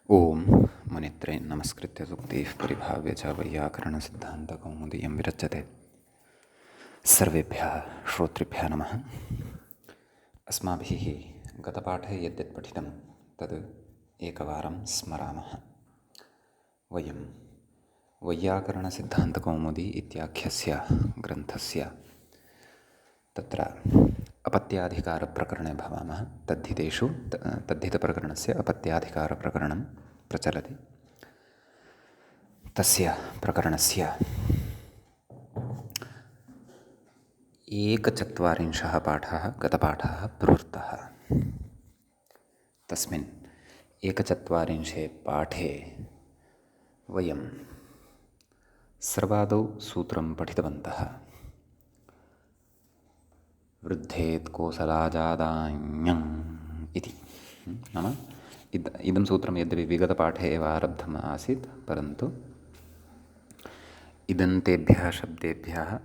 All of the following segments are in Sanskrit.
ओम मुनित्रय नमस्कृत्य सूक्तिः परिभाव्य च वैयाकरणसिद्धान्तकौमुदीयं विरच्यते। सर्वेभ्यः श्रोतृभ्यः नमः। अस्माभिः गतपाठे यद्यत् पठितं तद् एकवारं स्मरामः। वयं वैयाकरणसिद्धान्तकौमुदी इत्याख्यस्य ग्रन्थस्य तत्र अपत्याधिकारप्रकरणे भवामः। तद्धितप्रकरणस्य अपत्याधिकारप्रकरणं प्रचलति। तस्य प्रकरणस्य एकचत्वारिंशः पाठः गतपाठः प्रवृत्तः। तस्मिन् एकचत्वारिंशे पाठे वयं सर्वादौ सूत्रं पठितवन्तः। वृद्धेत् कोसलाजादान्यम् इति। नाम इदं सूत्रं यद्यपि विगतपाठे एव आरब्धम् आसीत्, परन्तु इदन्तेभ्यः शब्देभ्यः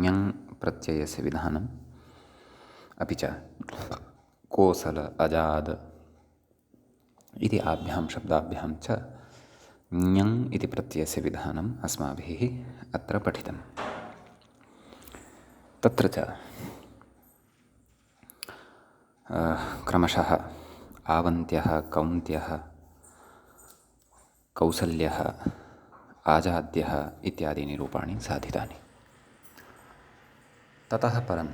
ञङ् प्रत्ययस्य विधानम्, अपि च कोसल अजाद इति आभ्यां शब्दाभ्यां च ञङ् इति प्रत्ययस्य विधानम् अस्माभिः अत्र पठितम्। तत्र च क्रमशः आवन्त्यः, कौन्त्यः, कौसल्यः, आजाद्यः इत्यादीनि रूपाणि साधितानि। ततः परं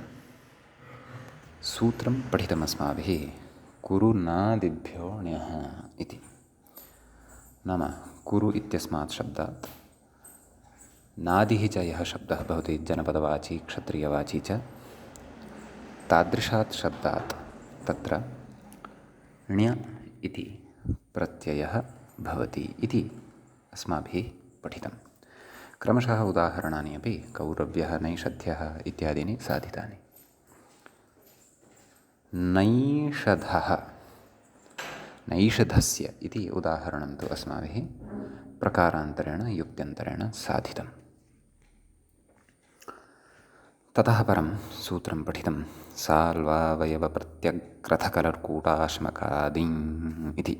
सूत्रं पठितमस्माभिः कुरु नादिभ्यो ण्यः इति। नाम कुरु इत्यस्मात् शब्दात् नादिः च यः शब्दः भवति जनपदवाची क्षत्रियवाची च, तादृशात् शब्दात् तत्र ण्य इति प्रत्ययः भवति इति अस्माभिः पठितं। क्रमशः उदाहरणानि अपि कौरव्यः, नैषध्यः इत्यादीनि साधितानि। नैषधः, नैषधस्य इति उदाहरणं तु अस्माभिः प्रकारान्तरेण युक्त्यन्तरेण साधितम्। ततः परं सूत्रं पठितं साल्वावयवप्रत्यग्रथकलर्कूटाश्मकादीन् इति।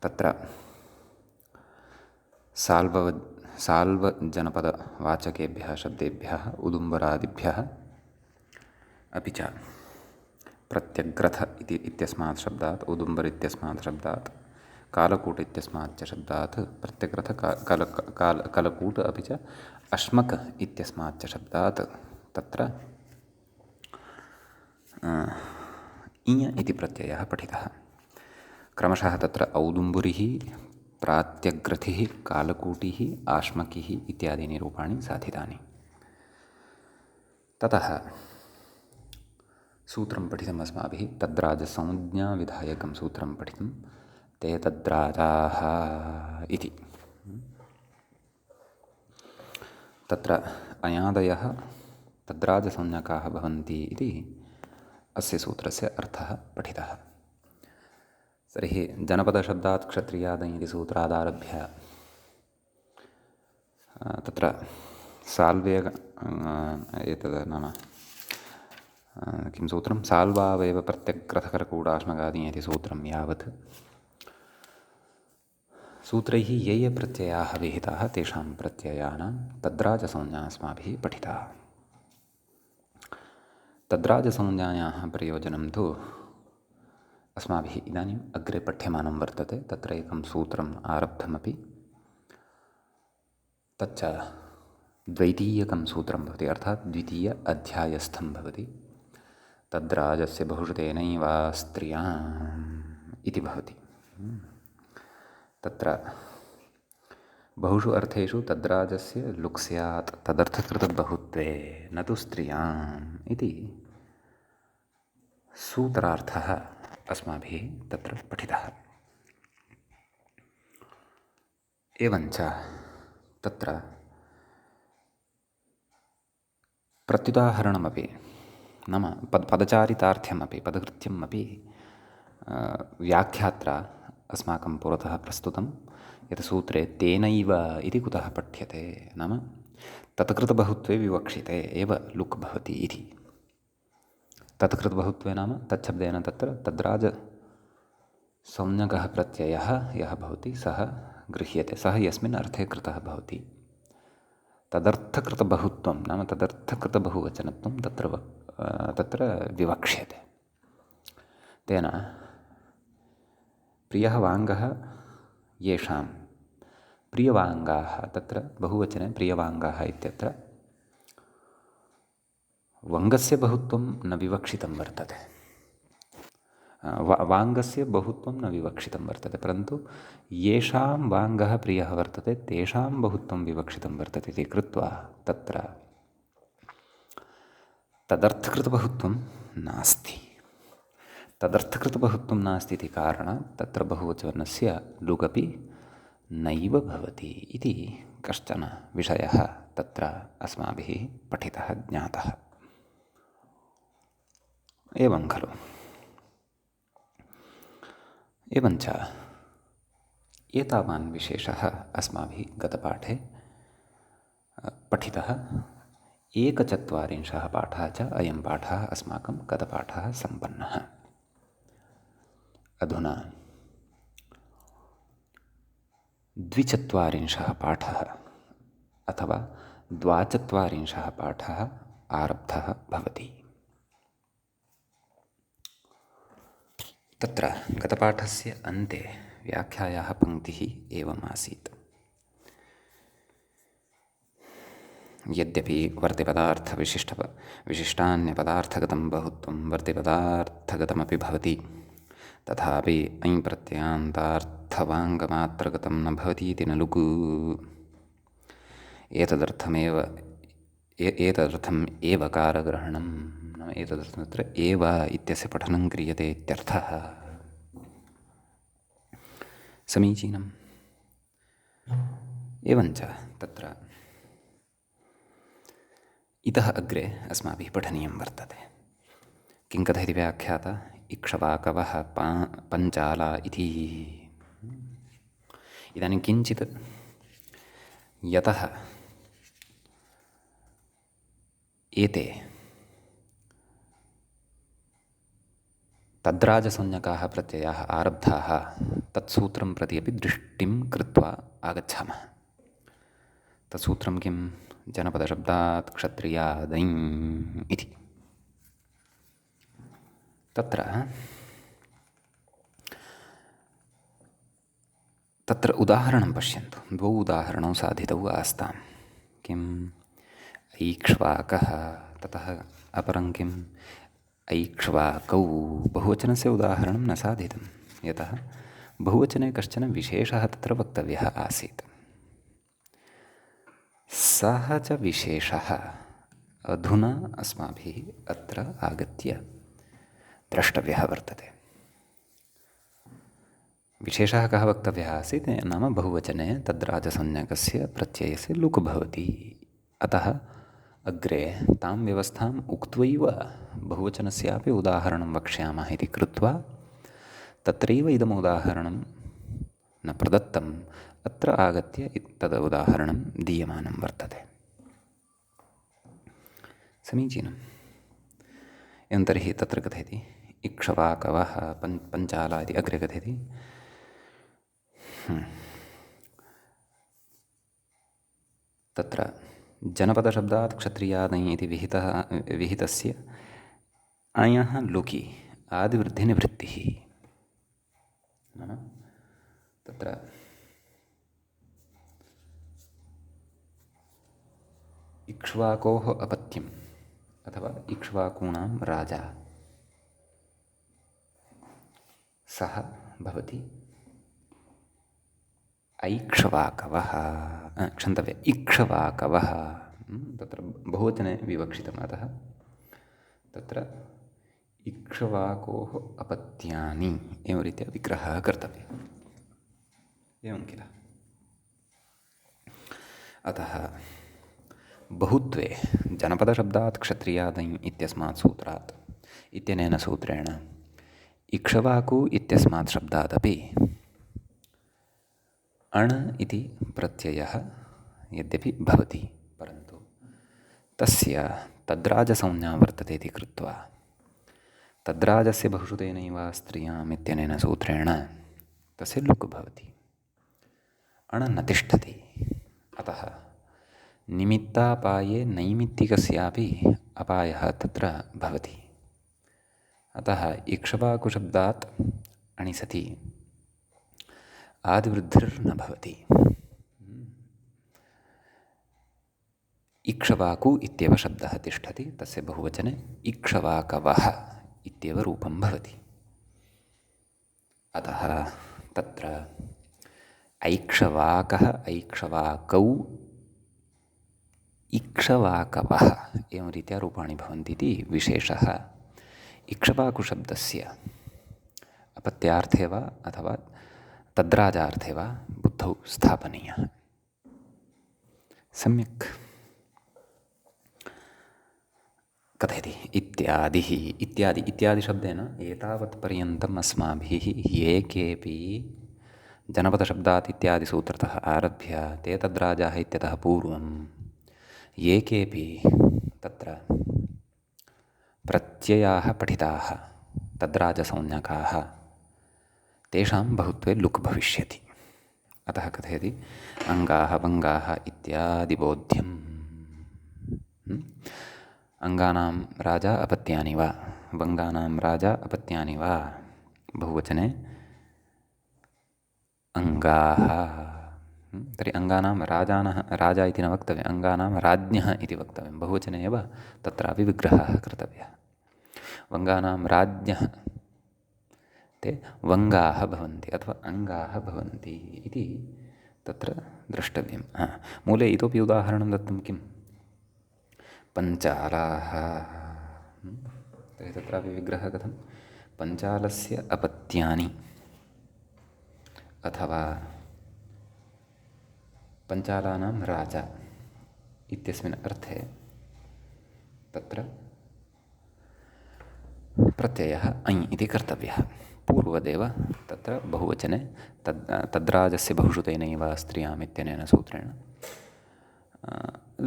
तत्र साल्वजनपदवाचकेभ्यः शब्देभ्यः उदुम्बरादिभ्यः, अपि च प्रत्यग्रथ इत्यस्मात् शब्दात्, उदुम्बर इत्यस्मात् शब्दात्, कालकूट इत्यस्मात् च शब्दात् प्रत्यग्रथ कलकूट, अपि च अश्मक इत्यस्मात् च शब्दात् तत्र इञ इति प्रत्ययः पठितः। क्रमशः तत्र औदुम्बुरिः, प्रात्यग्रथिः, कालकूटिः, आश्मकिः इत्यादीनि रूपाणि साधितानि। ततः सूत्रं पठितम् अस्माभिः तद्राजसंज्ञाविधायकं सूत्रं पठितं ते तद्राजाः इति। तत्र अयादयः तद्राजसंज्ञकाः भवन्ति इति अस्य सूत्रस्य अर्थः पठितः। तर्हि जनपदशब्दात् क्षत्रियादयः इति सूत्रादारभ्य तत्र साल्वेग एतद् नाम किं सूत्रं साल्वावयव प्रत्यग्रथकलर्कूटाश्मकादीन् इति सूत्रं यावत् सूत्रैः ये ये प्रत्ययाः विहिताः तेषां प्रत्ययानां तद्राजसंज्ञा अस्माभिः पठिता। तद्राजसंज्ञायाः प्रयोजनं तु अस्माभिः इदानीम् अग्रे पठ्यमानं वर्तते। तत्र एकं सूत्रम् आरब्धमपि, तच्च द्वैतीयकं सूत्रं भवति, अर्थात् द्वितीय अध्यायस्थं भवति। तद्राजस्य बहुश्रुतेनैवा स्त्रियाम् इति भवति। तत्र बहुषु अर्थेषु तद्राजस्य लुक् स्यात् तदर्थकृतबहुत्वे न तु स्त्रियाम् इति सूत्रार्थः अस्माभिः तत्र पठितः। एवञ्च तत्र प्रत्युदाहरणमपि, नाम पदचारितार्थ्यमपि पदकृत्यमपि व्याख्यात्रा अस्माकं पुरतः प्रस्तुतं। यत् सूत्रे तेनैव इति कुतः पठ्यते, नाम तत्कृतबहुत्वे विवक्षिते एव लुक् भवति इति। तत्कृतबहुत्वे नाम तच्छब्देन तत्र तद्राज संज्ञकः प्रत्ययः यः भवति सः गृह्यते, सः यस्मिन् अर्थे कृतः भवति। तदर्थकृतबहुत्वं नाम तदर्थकृतबहुवचनत्वं तत्र विवक्ष्यते। तेन प्रियः वाङ्गः येषां, प्रियवाङ्गाः, तत्र बहुवचने प्रियवाङ्गाः इत्यत्र वङ्गस्य बहुत्वं न विवक्षितं वर्तते। वाङ्गस्य बहुत्वं न विवक्षितं वर्तते, परन्तु येषां वाङ्गः प्रियः वर्तते तेषां बहुत्वं विवक्षितं वर्तते इति कृत्वा तत्र तदर्थकृतबहुत्वं नास्ति। तदर्थकृतबहुत्वं नास्ति इति कारणात् तत्र बहुवचनस्य लुगपि नैव भवति इति कश्चन विषयः तत्र अस्माभिः पठितः ज्ञातः। एवं खलु। एवञ्च एतावान् विशेषः अस्माभिः गतपाठे पठितः। 41 पाठः च अयं पाठः अस्माकं गतपाठः सम्पन्नः। अधुना 42 पाठः अथवा 42 पाठः आरब्धः भवति। तत्र गतपाठस्य अन्ते व्याख्यायाः पङ्क्तिः एवम् आसीत्। यद्यपि विशिष्टान्यपदार्थगतं बहुत्वं वर्तिपदार्थगतमपि भवति, तथापि ऐ प्रत्ययान्तार्थवाङ्गमात्रगतं न भवति इति न लुगु। एतदर्थम् एवकारग्रहणं नाम एतदर्थं तत्र एव इत्यस्य पठनं क्रियते इत्यर्थः। समीचीनम्। एवञ्च तत्र इतः अग्रे अस्माभिः पठनीयं वर्तते। किं कथः इति व्याख्याता इक्ष्वाकवः पञ्चाला इति। इदानीं किञ्चित् यतः एते तद्राजसंज्ञकाः प्रत्ययाः आरब्धाः तत्सूत्रं प्रति अपि दृष्टिं कृत्वा आगच्छामः। तत्सूत्रं किं? जनपदशब्दात् क्षत्रियादञ् इति। तत्र उदाहरणं पश्यन्तु। 2 उदाहरणौ साधितौ आस्ताम्। किम्? ऐक्ष्वाकः, ततः अपरं किम्? ऐक्ष्वाकौ। बहुवचनस्य उदाहरणं न साधितं, यतः बहुवचने कश्चन विशेषः तत्र वक्तव्यः आसीत्। सः च विशेषः अधुना अस्माभिः अत्र आगत्य द्रष्टव्यः वर्तते। विशेषः कः वक्तव्यः आसीत्? नाम बहुवचने तद्राजसंज्ञकस्य प्रत्ययस्य लुक् भवति। अतः अग्रे तां व्यवस्थाम् उक्त्वैव बहुवचनस्यापि उदाहरणं वक्ष्यामः इति कृत्वा तत्रैव इदम् उदाहरणं न प्रदत्तम्, अत्र आगत्य तद् उदाहरणं दीयमानं वर्तते। समीचीनम्। एवं तर्हि तत्र कथयति इक्ष्वाकवः पञ्चाला इति अग्रे कथयति। तत्र जनपदशब्दात् क्षत्रियादञ् इति विहितस्य अयः लुकि आदिवृद्धिनिवृत्तिः। नाम तत्र इक्ष्वाकोः अपत्यम् अथवा इक्ष्वाकूणां राजा सः भवति ऐक्ष्वाकवः, क्षन्तव्य इक्ष्वाकवः। तत्र बहुवचने विवक्षितम्, अतः तत्र इक्ष्वाकोः अपत्यानि एवं रीत्या विग्रहः कर्तव्यः। एवं किल? अतः बहुत्वे जनपदशब्दात् क्षत्रियादञ् इत्यस्मात् सूत्रात् इत्यनेन सूत्रेण इक्ष्वाकु इत्यस्मात् शब्दादपि अण् इति प्रत्ययः यद्यपि भवति, परन्तु तस्य तद्राजसंज्ञा वर्तते इति कृत्वा तद्राजस्य बहुश्रुतेनैव स्त्रियाम् इत्यनेन सूत्रेण तस्य लुक् भवति। अण न तिष्ठति। अतः निमित्तापाये नैमित्तिकस्यापि अपायः तत्र भवति। अतः इक्ष्वाकुशब्दात् अणिसति आदिवृद्धिर्न भवति। इक्ष्वाकु इत्येव शब्दः तिष्ठति, तस्य बहुवचने इक्ष्वाकवः इत्येव रूपं भवति। अतः तत्र ऐक्ष्वाकः ऐक्ष्वाकौ इक्ष्वाकवः एवं रीत्या रूपाणि भवन्ति इति विशेषः। इक्ष्वाकुशब्दस्य अपत्यार्थे वा अथवा तद्राजार्थे वा बुद्धौ स्थापनीयः। सम्यक् कथयति इत्यादिः। इत्यादि शब्देन एतावत्पर्यन्तम् अस्माभिः ये केऽपि जनपदशब्दात् इत्यादि सूत्रतः आरभ्य ते तद्राजाः इत्यतः पूर्वं ये केऽपि तत्र प्रत्ययाः पठिताः तद्राजसंज्ञकाः तेषां बहुत्वे लुक् भविष्यति। अतः कथयति अङ्गाः वङ्गाः इत्यादि बोध्यम्। अङ्गानां राजा अपत्यानि वा वङ्गानां राजा अपत्यानि वा बहुवचने अङ्गाः। तर्हि अङ्गानां राजा इति न वक्तव्यम्, अङ्गानां राज्ञः इति वक्तव्यं। बहुवचने एव तत्रापि विग्रहः कर्तव्यः। वङ्गानां राज्ञः ते वङ्गाः भवन्ति अथवा अङ्गाः भवन्ति इति तत्र द्रष्टव्यं। मूले इतोपि उदाहरणं दत्तं किं पञ्चालाः। तर्हि तत्रापि विग्रहः कथं पञ्चालस्य अपत्यानि अथवा पञ्चालानां राजा इत्यस्मिन् अर्थे तत्र प्रत्ययः ऐ इति कर्तव्यः। पूर्वदेव तत्र बहुवचने तद्राजस्य बहुश्रुतेनैव स्त्रियाम् इत्यनेन सूत्रेण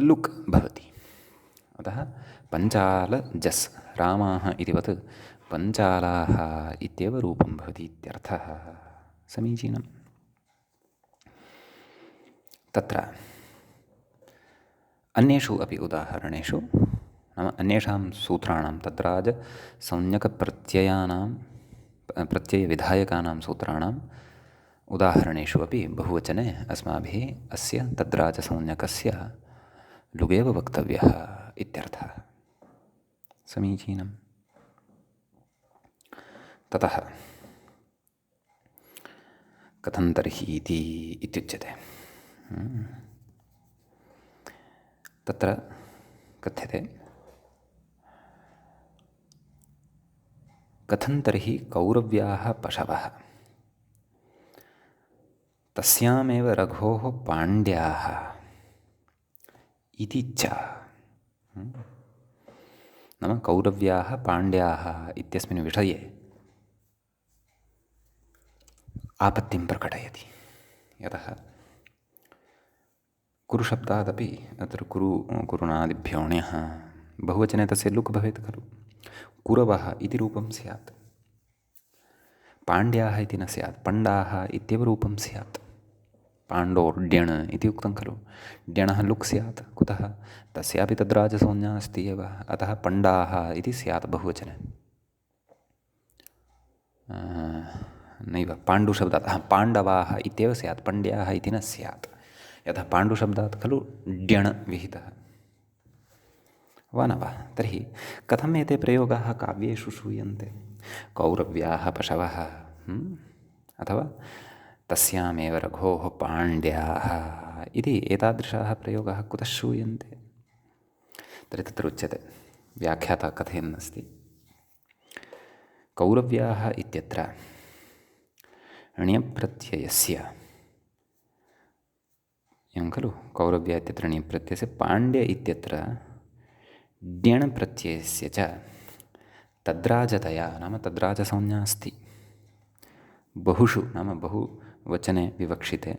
लुक् भवति। अतः पञ्चालजस् रामाः इतिवत् पञ्चालाः इत्येव रूपं भवति इत्यर्थः। समीचीनं। तत्र अन्येषु अपि उदाहरणेषु नाम अन्येषां सूत्राणां तद्राजसंज्ञकप्रत्ययानां प्रत्ययविधायकानां सूत्राणाम् उदाहरणेषु अपि बहुवचने अस्माभिः अस्य तद्राजसंज्ञकस्य लुगेव वक्तव्यः इत्यर्थः। समीचीनं। ततः कथं तर्हि इत्युच्यते। तत्र कथ्यते कथं तर्हि कौरव्याः पशवः तस्यामेव रघोः पाण्ड्याः इति च। नाम कौरव्याः पाण्ड्याः इत्यस्मिन् विषये आपत्तिं प्रकटयति। यतः कुरुशब्दादपि अत्र कुरुणादिभ्योऽण्यः बहुवचने तस्य लुक् भवेत् खलु। कुरवः इति रूपं स्यात्, पाण्ड्याः इति न स्यात्, पण्डाः इत्येव रूपं स्यात्। पाण्डोर्ड्यण् इति उक्तं खलु, ड्यणः लुक् स्यात्। कुतः? तस्यापि तद्राजसंज्ञा अस्ति एव। अतः पण्डाः इति स्यात् बहुवचने। नैव पाण्डुशब्दात् पाण्डवाः इत्येव स्यात्, पण्ड्याः इति न स्यात्। यतः पाण्डुशब्दात् खलु ड्यण् विहितः वा न वा? तर्हि कथम् एते प्रयोगाः काव्येषु श्रूयन्ते? कौरव्याः पशवः अथवा तस्यामेव रघोः पाण्ड्याः इति एतादृशाः प्रयोगाः कुतः श्रूयन्ते? तर्हि तत्र उच्यते, व्याख्याता कथयन्नस्ति, कौरव्याः इत्यत्र ण्यप्रत्ययस्य एवं खलु, कौरव्या इत्यत्र ण्यप्रत्ययस्य, पाण्ड्य इत्यत्र ड्यण् प्रत्ययस्य च तद्राजतया नाम तद्राजसंज्ञा अस्ति। बहुषु नाम बहुवचने विवक्षिते,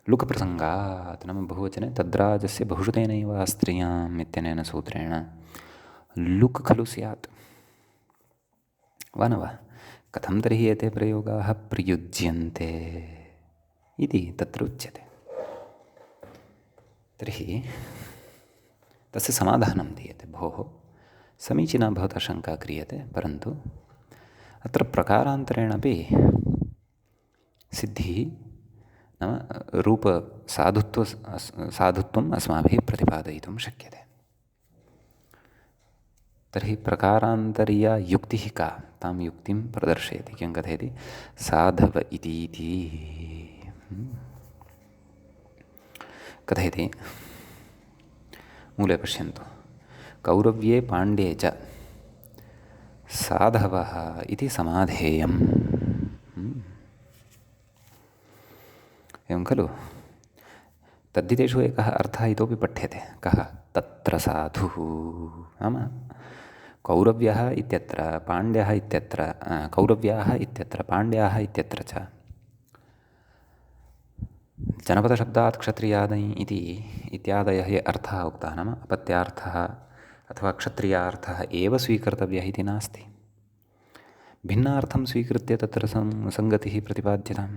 लुकप्रसङ्गात् नाम बहुवचने तद्राजस्य बहुश्रुतेनैव स्त्रियाम् इत्यनेन सूत्रेण लुक् खलु स्यात् वा न वा? कथं तर्हि एते प्रयोगाः प्रयुज्यन्ते इति तत्र उच्यते। तर्हि तस्य समाधानं दीयते। भोः, समीचीना भवता शङ्का क्रियते, परन्तु अत्र प्रकारान्तरेणापि सिद्धिः नाम साधुत्वम् अस्माभिः प्रतिपादयितुं शक्यते। तर्हि प्रकारान्तरीया युक्तिः का? तां युक्तिं प्रदर्शयति। किं कथयति? साधव इतीति कथयति। मूले पश्यन्तु। कौरव्ये पाण्ड्ये च साधवः इति समाधेयम्। एवं खलु? तद्धितेषु एकः अर्थः इतोपि पठ्यते। कः? तत्र साधुः नाम कौरव्यः इत्यत्र पाण्ड्यः इत्यत्र कौरव्याः इत्यत्र पाण्ड्याः इत्यत्र च जनपदशब्दात् क्षत्रियादि इत्यादयः ये अर्थाः उक्ताः, नाम अपत्यार्थः अथवा क्षत्रियार्थः एव स्वीकर्तव्यः इति नास्ति। भिन्नार्थं स्वीकृत्य तत्र सङ्गतिः प्रतिपाद्यताम्।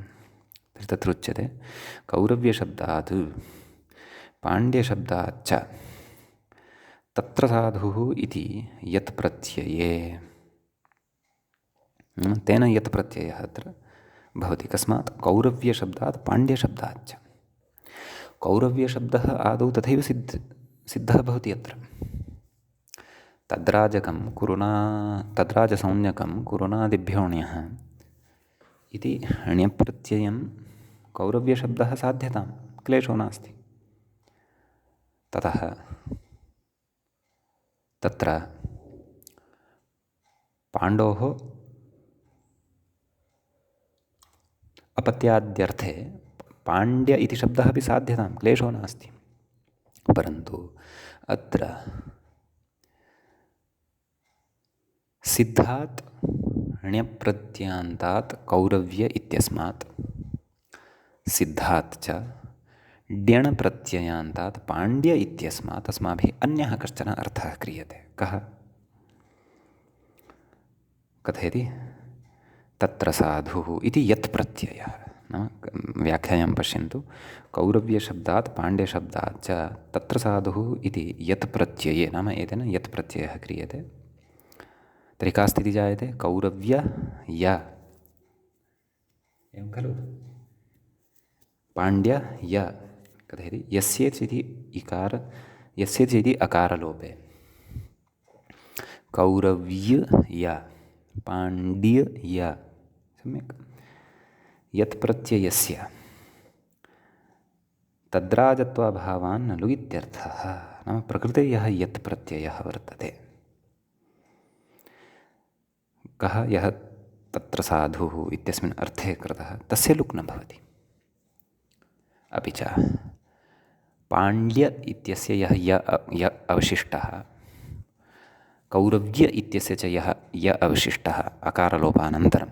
तर्हि तत्र उच्यते कौरव्यशब्दात् पाण्ड्यशब्दाच्च तत्र साधुः इति यत् प्रत्यये, तेन यत् प्रत्ययः अत्र भवति। कस्मात्? कौरव्यशब्दात् पाण्ड्यशब्दाच्च। कौरव्यशब्दः आदौ तथैव सिद्धः भवति अत्र। तद्राजसंज्ञकं कुरुणादिभ्योऽण्यः इति ण्यप्रत्ययं कौरव्यशब्दः साध्यतां, क्लेशो नास्ति। ततः तत्र पाण्डोः अपत्याद्यर्थे पाण्ड्य इति शब्दः अपि साध्यतां, क्लेशो नास्ति। परन्तु अत्र सिद्धात् ण्यप्रत्ययान्तात् कौरव्य इत्यस्मात् सिद्धात् च ड्यणप्रत्ययान्तात् पाण्ड्य इत्यस्मात् अस्माभिः अन्यः कश्चन अर्थः क्रियते। कः? कथयति? तत्र साधुः इति यत् प्रत्ययः। नाम व्याख्यायां पश्यन्तु। कौरव्यशब्दात् पाण्ड्यशब्दात् च तत्र साधुः इति यत् प्रत्यये, नाम एतेन यत् प्रत्ययः क्रियते। तर्हि का स्थितिः जायते? कौरव्य य, एवं खलु? पाण्ड्य य कथयति? यस्येच् इति अकारलोपे कौरव्य य पाण्ड्य य, सम्यक्। यत् प्रत्ययस्य तद्राजत्वाभावान् न लु इत्यर्थः। नाम प्रकृते यः यत् प्रत्ययः वर्तते, कः यः तत्र साधुः इत्यस्मिन् अर्थे कृतः, तस्य लुक् न भवति। अपि च पाण्ड्य इत्यस्य यः अवशिष्टः, कौरव्य इत्यस्य च य अवशिष्टः अकारलोपानन्तरं,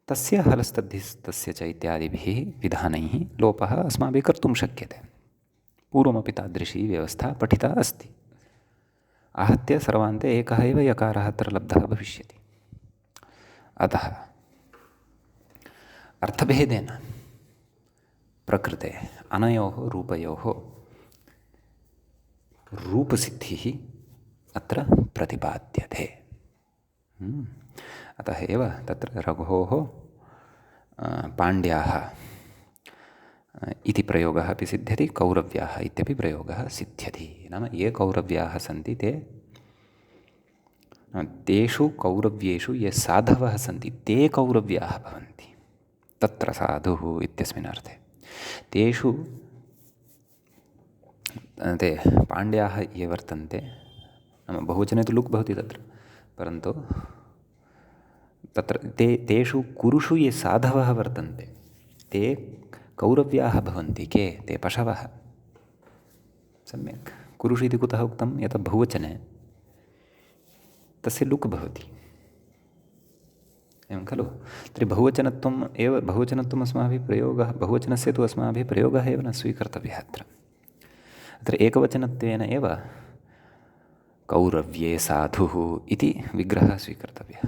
तस्य हलस्तद्धिस्तस्य च इत्यादिभिः विधानैः लोपः अस्माभिः कर्तुं शक्यते। पूर्वमपि तादृशी व्यवस्था पठिता अस्ति। आहत्य सर्वान्ते एकः एव यकारः अत्र लब्धः भविष्यति। अतः अर्थभेदेन प्रकृते अनयोः रूपयोः रूपसिद्धिः अत्र प्रतिपाद्यते। अतः एव तत्र रघोः पाण्ड्याः इति प्रयोगः अपि सिद्ध्यति, कौरव्याः इत्यपि प्रयोगः सिद्ध्यति। नाम ये कौरव्याः सन्ति तेषु कौरव्येषु ये साधवः सन्ति ते कौरव्याः भवन्ति। तत्र साधुः इत्यस्मिन् अर्थे तेषु ते पाण्ड्याः ये वर्तन्ते, नाम बहुवचने तु लुक् भवति तत्र, परन्तु तत्र तेषु कुरुषु ये साधवः वर्तन्ते ते कौरव्याः भवन्ति। के? ते पशवः। सम्यक्। कुरुषु इति कुतः उक्तं? यतः बहुवचने तस्य लुक् भवति, एवं खलु? तर्हि बहुवचनत्वम् अस्माभिः प्रयोगः, बहुवचनस्य तु अस्माभिः प्रयोगः एव न स्वीकर्तव्यः। अत्र एकवचनत्वेन एव कौरव्ये साधुः इति विग्रहः स्वीकर्तव्यः।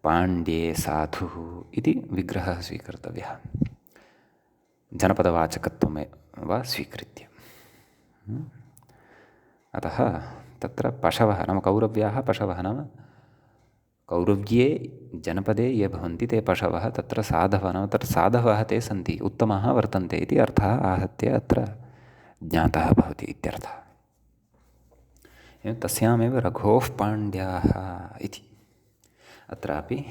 पाण्ड्ये साधुः इति विग्रहः स्वीकर्तव्यः, जनपदवाचकत्वं वा स्वीकृत्य। अतः तत्र पशवः नाम कौरव्याः पशवः नाम कौरव्ये जनपदे ये भवन्ति ते पशवः, तत्र साधवः नाम तत्र साधवः ते सन्ति, उत्तमाः वर्तन्ते इति अर्थः आहत्य अत्र ज्ञातः भवति इत्यर्थः। एवं तस्यामेव रघोः पाण्ड्याः इति अत्रापि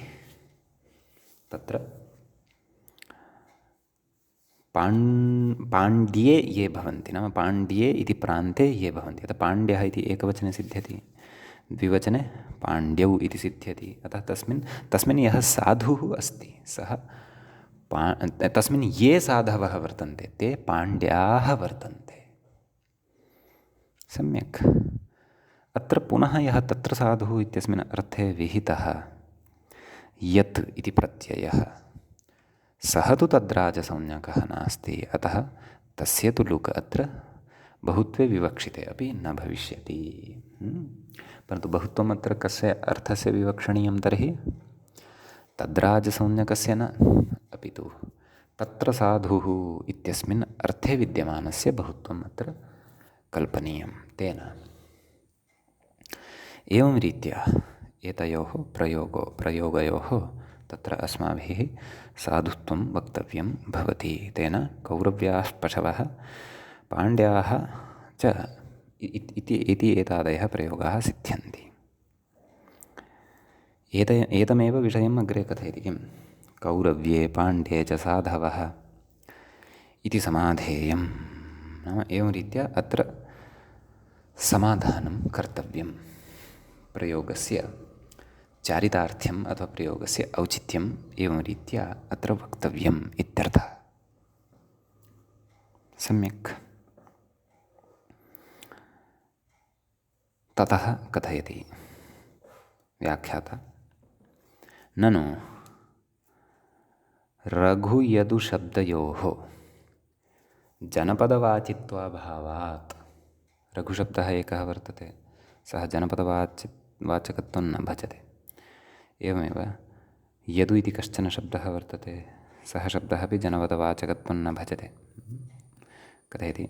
तत्र पाण्ड्ये ये भवन्ति नाम पाण्ड्ये इति प्रान्ते ये भवन्ति। अतः पाण्ड्यः इति एकवचने सिद्ध्यति, द्विवचने पाण्ड्यौ इति सिद्ध्यति। अतः तस्मिन् यः साधुः अस्ति सः तस्मिन् ये साधवः वर्तन्ते ते पाण्ड्याः वर्तन्ते। सम्यक्। अत्र पुनः यः तत्र साधुः इत्यस्मिन् अर्थे विहितः यत् इति प्रत्ययः सः तु तद्राजसंज्ञकः नास्ति, अतः तस्य तु लुक् अत्र बहुत्वे विवक्षिते अपि न भविष्यति। परन्तु बहुत्वम् अत्र कस्य अर्थस्य विवक्षणीयं तर्हि तद्राजसंज्ञकस्य न, अपि तु तत्र साधुः इत्यस्मिन् अर्थे विद्यमानस्य बहुत्वम् अत्र कल्पनीयं तेन। एवं रीत्या एतयोः प्रयोगयोः तत्र अस्माभिः साधुत्वं वक्तव्यं भवति। तेन कौरव्याः पशवः पाण्ड्याः च इति एतादयः प्रयोगाः सिद्ध्यन्ति। एतमेव विषयम् अग्रे कथयति किं कौरव्ये पाण्ड्ये च साधवः इति समाधेयं नाम एवं रीत्या अत्र समाधानं कर्तव्यं, प्रयोगस्य चारितार्थ्यम् अथवा प्रयोगस्य औचित्यम् एवं रीत्या अत्र वक्तव्यम् इत्यर्थः। सम्यक्। ततः कथयति व्याख्याता, ननु रघुयदुशब्दयोः जनपदवाचित्वाभावात्, रघुशब्दः एकः वर्तते, सः जनपदवाचकत्वं न भजते। एवमेव यदु इति कश्चन शब्दः वर्तते, सः शब्दः अपि जनपदवाचकत्वं न भजते। कथयति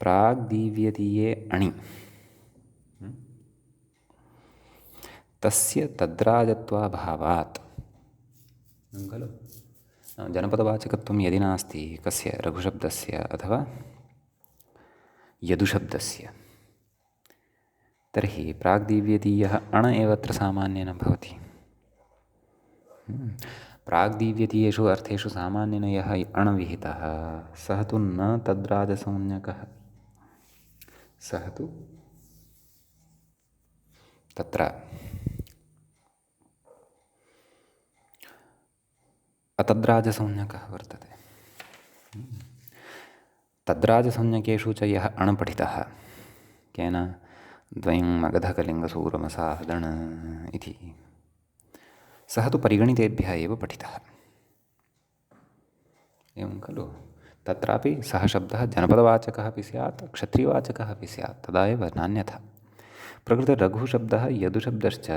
प्राग्दीव्यतीये अणि तस्य तद्राजत्वाभावात् खलु जनपदवाचकत्वं यदि नास्ति कस्य रघुशब्दस्य अथवा यदुशब्दस्य, तर्हि प्राग्दीव्यतीयः अण एव अत्र सामान्येन भवति। प्राग्दीव्यतीयेषु अर्थेषु सामान्येन यः अण विहितः सः तु न तद्राजसंज्ञकः, सः तु तत्र अतद्राजसंज्ञकः वर्तते। तद्राजसंज्ञकेषु च यः अण पठितः केन द्वयं मगधकलिङ्गसूरमसादण इति, सः तु परिगणितेभ्यः एव पठितः। एवं खलु तत्रापि सः शब्दः जनपदवाचकः अपि स्यात् क्षत्रियवाचकः अपि स्यात्, तदा एव नान्यथा। प्रकृते रघुशब्दः यदुशब्दश्च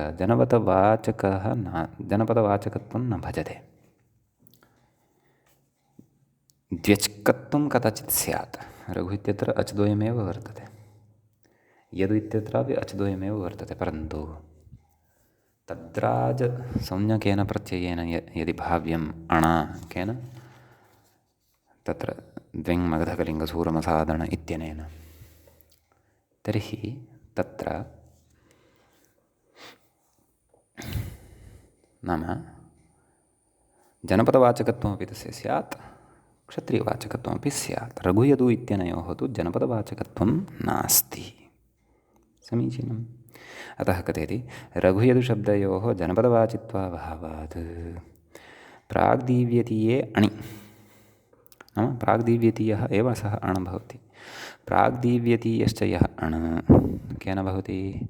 जनपदवाचकत्वं न भजते। द्व्यच्कत्वं कदाचित् स्यात्, रघु इत्यत्र अच्द्वयमेव वर्तते, यदु इत्यत्रापि अच्द्वयमेव वर्तते, परन्तु तद्राजसंज्ञकेन प्रत्ययेन यदि भाव्यम् अणा केन तत्र द्व्यं मगधकलिङ्गसूरमसादण इत्यनेन, तर्हि तत्र नाम जनपदवाचकत्वमपि तस्य स्यात् क्षत्रियवाचकत्वमपि स्यात्। रघुयदु इत्यनयोः तु जनपदवाचकत्वं नास्ति। समीचीनम्। अतः कथयति रघुयदुशब्दयोः जनपदवाचित्वाभावात् प्राग्दीव्यतीये अणि नाम प्राग्दीव्यतीयः एव सः अण भवति। प्राग्दीव्यतीयश्च यः अण केन भवति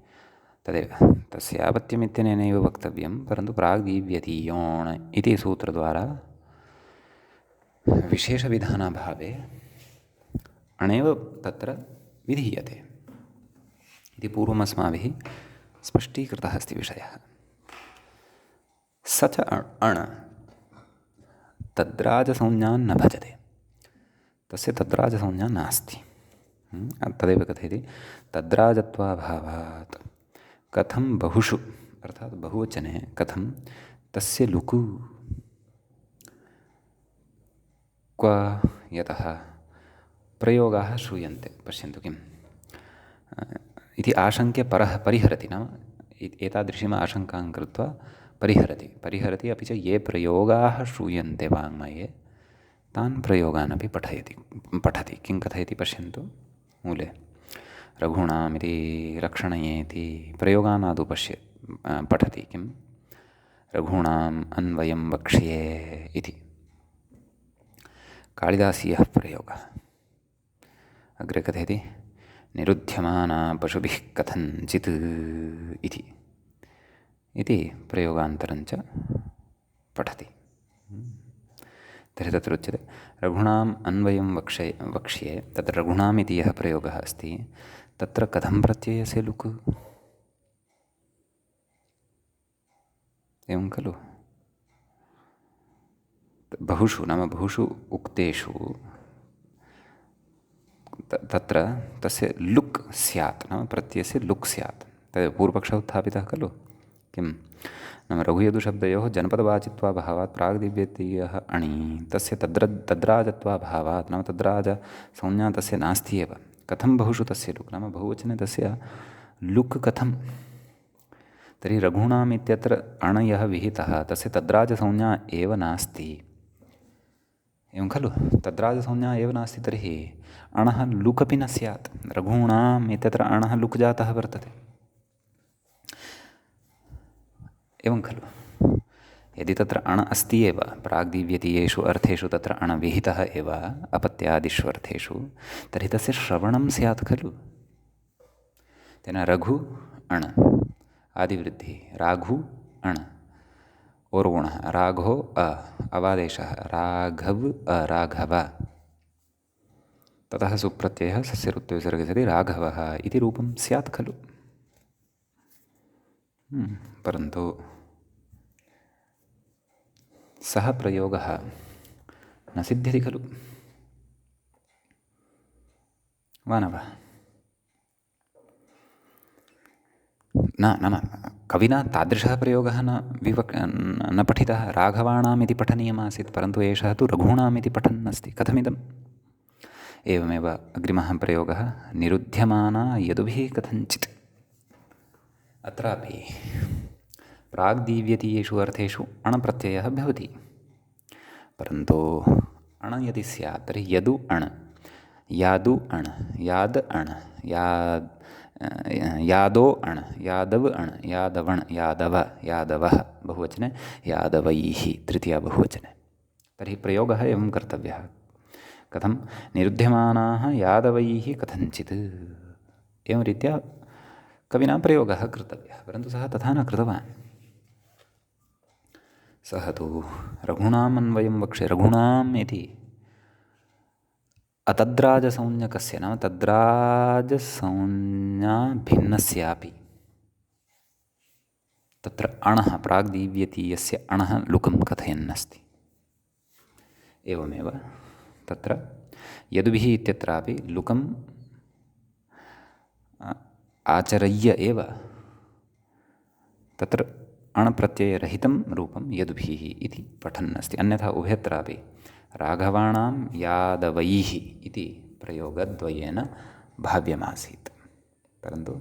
तदेव तस्यापत्यमित्यनेनैव वक्तव्यं, परन्तु प्राग्दीव्यतीयोण इति सूत्रद्वारा विशेषविधानाभावे अणेव तत्र विधीयते इति पूर्वमस्माभिः स्पष्टीकृतः अस्ति विषयः। स च अण् तद्राजसंज्ञा न भजते, तस्य तद्राजसंज्ञा नास्ति। तदेव कथयति तद्राजत्वाभावात् कथं बहुषु अर्थात् बहुवचने कथं तस्य लुकु क्व यतः प्रयोगाः श्रूयन्ते। पश्यन्तु किम् इति आशङ्क्य परिहरति, नाम एतादृशीम् आशङ्कां कृत्वा परिहरति अपि च ये प्रयोगाः श्रूयन्ते वाङ्मये तान् प्रयोगान् अपि पठति। किं कथयति पश्यन्तु मूले रघूणामिति रक्षणयेति प्रयोगानादौ पठति। किं रघूणाम् अन्वयं वक्ष्ये इति कालिदासीयः प्रयोगः। अग्रे कथयति निरुध्यमाना पशुभिः कथञ्चित् इति प्रयोगान्तरञ्च पठति। तर्हि तत्र उच्यते रघूणाम् अन्वयं वक्ष्ये। तत्र रघूणाम् इति यः प्रयोगः अस्ति तत्र कथं प्रत्ययस्य लुक्, एवं खलु। बहुषु नाम बहुषु उक्तेषु तत्र तस्य लुक् स्यात्, नाम प्रत्ययस्य लुक् स्यात्। तदेव पूर्वपक्षः उत्थापितः खलु। किं नाम रघुयदुशब्दयोः जनपदवाचित्वाभावात् प्राग्दिव्यतीयः अणि तस्य तद्राजत्वाभावात्, नाम तद्राजसंज्ञा तस्य नास्ति एव। कथं बहुषु तस्य लुक्, नाम बहुवचने तस्य लुक् कथं। तर्हि रघूणाम् इत्यत्र अण यः विहितः तस्य तद्राजसंज्ञा एव नास्ति, एवं खलु। तद्राजसंज्ञा एव नास्ति तर्हि अणः लुक् अपि न स्यात्। रघूणाम् इत्यत्र अणः लुक् जातः वर्तते, एवं खलु। यदि तत्र अण अस्ति एव प्राग्दिव्यतीयेषु अर्थेषु तत्र अण विहितः एव अपत्यादिषु अर्थेषु, तर्हि तस्य श्रवणं स्यात् खलु। तेन रघु अण आदिवृद्धिः, राघु अण ओर्गुणः, राघो अवादेशः, राघव राघव, ततः सुप्रत्ययः सस्यरुत्तविसर्गे सति राघवः इति रूपं स्यात् खलु। परन्तु सः प्रयोगः न सिद्ध्यति खलु, वा न वा? नाम कविना तादृशः प्रयोगः न पठितः। राघवाणाम् इति पठनीयमासीत्, परन्तु एषः तु रघूणाम् इति पठन् अस्ति। कथमिदम्? एवमेव अग्रिमः प्रयोगः निरुध्यमाना यदुभिः कथञ्चित्। अत्रापि प्राग्दिव्यतीयेषु अर्थेषु अणप्रत्ययः भवति, परन्तु अण यदि स्यात् तर्हि यदु अण, यादु अण, याद अण, यादो अण, यादव अण, यादवण, यादव, यादवः बहुवचने, यादवैः तृतीया बहुवचने। तर्हि प्रयोगः एवं कर्तव्यः। कथं निरुध्यमानाः यादवैः कथञ्चित्, एवं रीत्या कविना प्रयोगः कर्तव्यः, परन्तु सः तथा न कृतवान्। सः तु रघूणाम् अन्वयं वक्ष्ये, रघूणाम् इति अतद्राजसंज्ञकस्य, नाम तद्राजसंज्ञा भिन्नस्यापि तत्र अणः प्राग्दिव्यतीयस्य अणः लुकं कथयन्नस्ति। एवमेव तत्र यदुभिः इत्यत्रापि लुकम् आचरय्य एव तत्र अणप्रत्ययरहितं रूपं यदुभिः इति पठन् अस्ति। अन्यथा उभयत्रापि राघवाणां यादवैः इति प्रयोगद्वयेन भाव्यमासीत्, परन्तु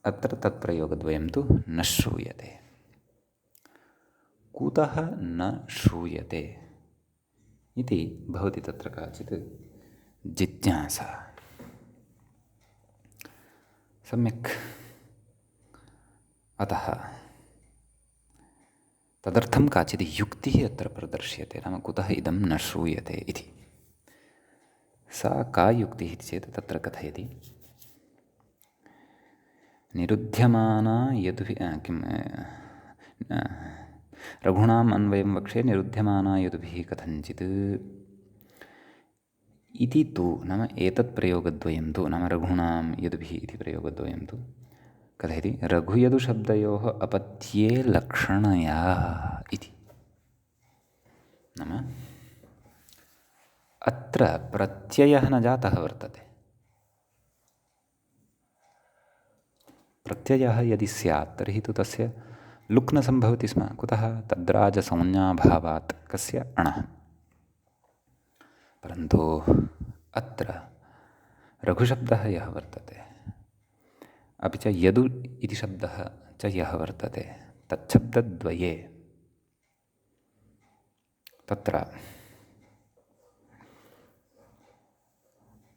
अत्र तत्प्रयोगद्वयं तु न श्रूयते। कुतः न श्रूयते इति भवति तत्र काचित् जिज्ञासा। सम्यक्, अतः तदर्थं काचित् युक्तिः अत्र प्रदर्श्यते, नाम कुतः इदं न श्रूयते इति। सा का युक्तिः इति चेत् तत्र कथयति निरुध्यमाना यदुभिः रघूणाम् अन्वयं वक्ष्ये निरुध्यमाना यदुभिः कथञ्चित् इति तु, नाम एतत् प्रयोगद्वयं तु, नाम रघूणां यदुभिः इति प्रयोगद्वयं तु कथयति रघुयदुशब्दयोः अपत्ये लक्षणया इति। नाम अत्र प्रत्ययः न जातः वर्तते। प्रत्ययः यदि स्यात् तर्हि तु तस्य लुक् न सम्भवति स्म। कुतः? तद्राजसंज्ञाभावात् कस्य अणः। परन्तु अत्र रघुशब्दः यः वर्तते, अपि च यदु इति शब्दः च यः वर्तते, तच्छब्दद्वये तत्र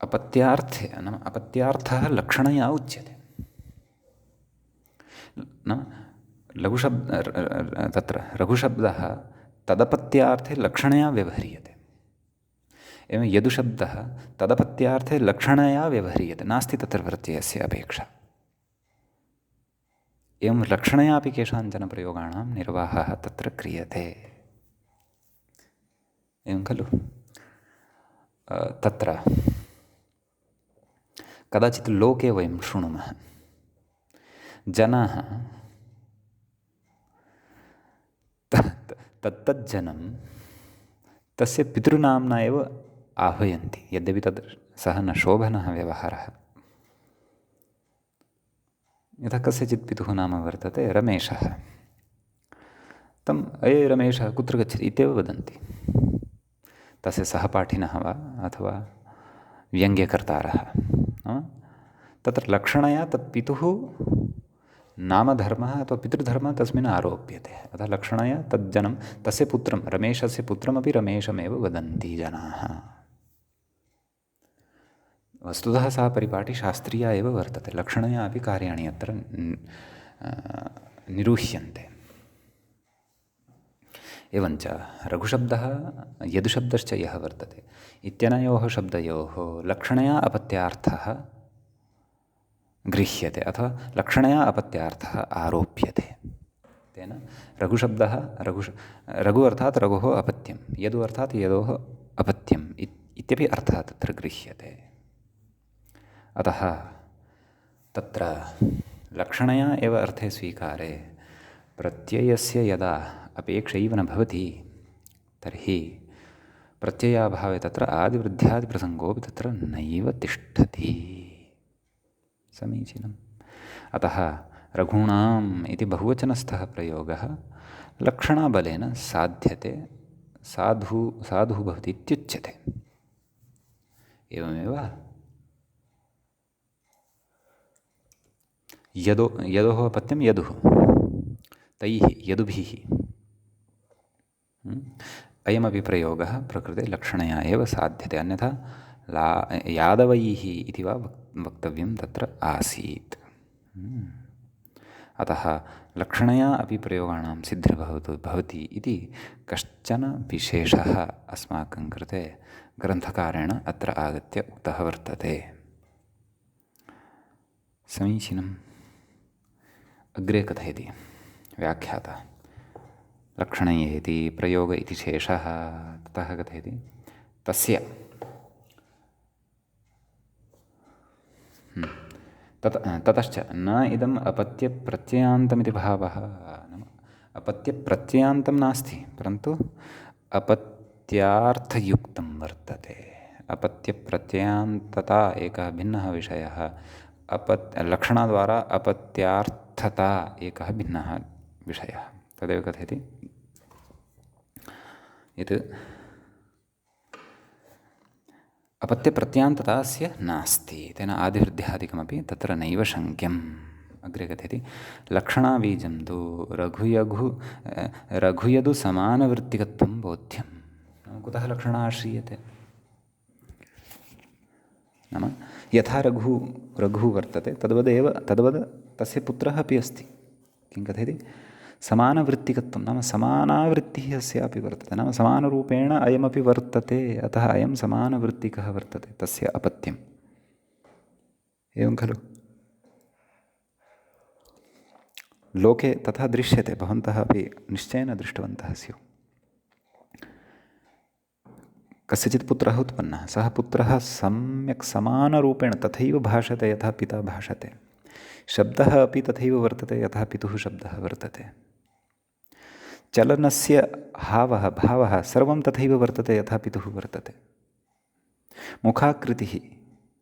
अपत्यार्थे नाम अपत्यार्थः लक्षणया उच्यते। नाम तत्र रघुशब्दः तदपत्यार्थे लक्षणया व्यवह्रियते। एवं यदुशब्दः तदपत्यार्थे लक्षणया व्यवह्रियते, नास्ति तत्र प्रत्ययस्य अपेक्षा। एवं लक्षणयापि केषाञ्चन प्रयोगाणां निर्वाहः तत्र क्रियते। एवं खलु? तत्र कदाचित् लोके वयं शृणुमः, जनाः तत्तज्जनं तस्य पितृनाम्ना एव आह्वयन्ति, यद्यपि तद् सः न शोभनः व्यवहारः। यथा कस्यचित् पितुः नाम वर्तते रमेशः, तम् अये रमेशः कुत्र गच्छति इत्येव वदन्ति। तस्य सहपाठिनः वा अथवा व्यङ्ग्यकर्तारः। तत्र लक्षणया तत्पितुः नामधर्मः अथवा पितृधर्मः तस्मिन् आरोप्यते। अतः लक्षणया तज्जनं तस्य पुत्रं रमेशस्य पुत्रमपि रमेशमेव वदन्ति जनाः। वस्तुतः सा परिपाटी शास्त्रीया एव वर्तते। लक्षणया अपि कार्याणि अत्र निरूह्यन्ते। एवञ्च रघुशब्दः यदुशब्दश्च यः वर्तते इत्यनयोः शब्दयोः लक्षणया अपत्यार्थः गृह्यते अथवा लक्षणया अपत्यार्थः आरोप्यते। तेन रघुशब्दः रघु अर्थात् रघोः अपत्यं, यदु अर्थात् यदोः अपत्यम् इत्यपि अर्थः तत्र गृह्यते। अतः तत्र लक्षणया एव अर्थे स्वीकारे प्रत्ययस्य यदा अपेक्षैव न भवति तर्हि प्रत्ययाभावे तत्र आदिवृद्ध्यादिप्रसङ्गोऽपि तत्र नैव तिष्ठति। समीचीनम्। अतः रघूणाम् इति बहुवचनस्थः प्रयोगः लक्षणाबलेन साध्यते, साधुः भवति इत्युच्यते। एवमेव यदोः अपत्यं यदुः, तैः यदुभिः अयमपि प्रयोगः प्रकृते लक्षणया एव साध्यते। अन्यथा यादवैः इति वा वक्तव्यं तत्र आसीत्। अतः लक्षणया अपि प्रयोगाणां सिद्धिर्भवति इति कश्चन विशेषः अस्माकं कृते ग्रन्थकारेण अत्र आगत्य उक्तः वर्तते। समीचीनम्। अग्रे कथयति व्याख्याता लक्षणयेति प्रयोग इति शेषः। ततः कथयति तस्य ततश्च न इदम् अपत्यप्रत्ययान्तमिति भावः। नाम अपत्यप्रत्ययान्तं नास्ति, परन्तु अपत्यार्थयुक्तं वर्तते। अपत्यप्रत्ययान्तता एकः भिन्नः विषयः, लक्षणद्वारा अपत्यार्थता एकः भिन्नः विषयः। तदेव कथयति यत् अपत्यप्रत्यान्तता अस्य नास्ति, तेन आदिवृद्ध्यादिकमपि तत्र नैव शङ्क्यम्। अग्रे कथयति लक्षणाबीजं तु रघुयदु समानवृत्तिकत्वं बोध्यं। कुतः लक्षणा आश्रीयते? नाम यथा रघुः वर्तते तद्वद् तस्य पुत्रः अपि अस्ति। किं कथयति? समानवृत्तिकत्वं नाम समानावृत्तिः अस्यापि वर्तते, नाम समानरूपेण अयमपि वर्तते, अतः अयं समानवृत्तिकः वर्तते तस्य अपत्यम्। एवं खलु? लोके तथा दृश्यते, भवन्तः अपि निश्चयेन दृष्टवन्तः स्युः। कस्यचित् पुत्रः उत्पन्नः, सः पुत्रः सम्यक् समानरूपेण तथैव भाषते यथा पिता भाषते, शब्दः अपि तथैव वर्तते यथा पितुः शब्दः वर्तते। चलनस्य हावः भावः सर्वं तथैव वर्तते यथा पितुः वर्तते। मुखाकृतिः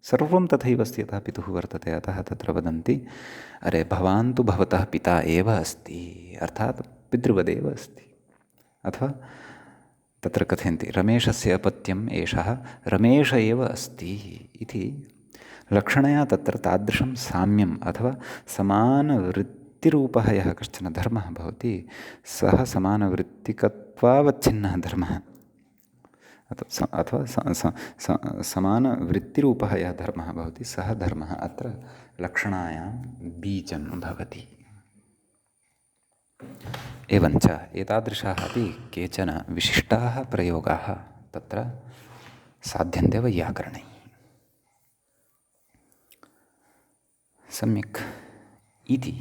सर्वं तथैव अस्ति यथा पितुः वर्तते। अतः तत्र वदन्ति अरे भवान् तु भवतः पिता एव अस्ति, अर्थात् पितृवदेव अस्ति। अथवा तत्र कथयन्ति रमेशस्य अपत्यम् एषः रमेश एव अस्ति इति लक्षणया तत्र तादृशं साम्यम् अथवा समानवृत्तिरूपः यः कश्चन धर्मः भवति सः समानवृत्तिकत्वावच्छिन्नः धर्मः अथवा समानवृत्तिरूपः यः धर्मः भवति सः धर्मः अत्र लक्षणायां बीजं भवति। एवञ्च एतादृशाः अपि केचन विशिष्टाः प्रयोगाः तत्र साध्यन्ते वैयाकरणैः। सम्यक् इति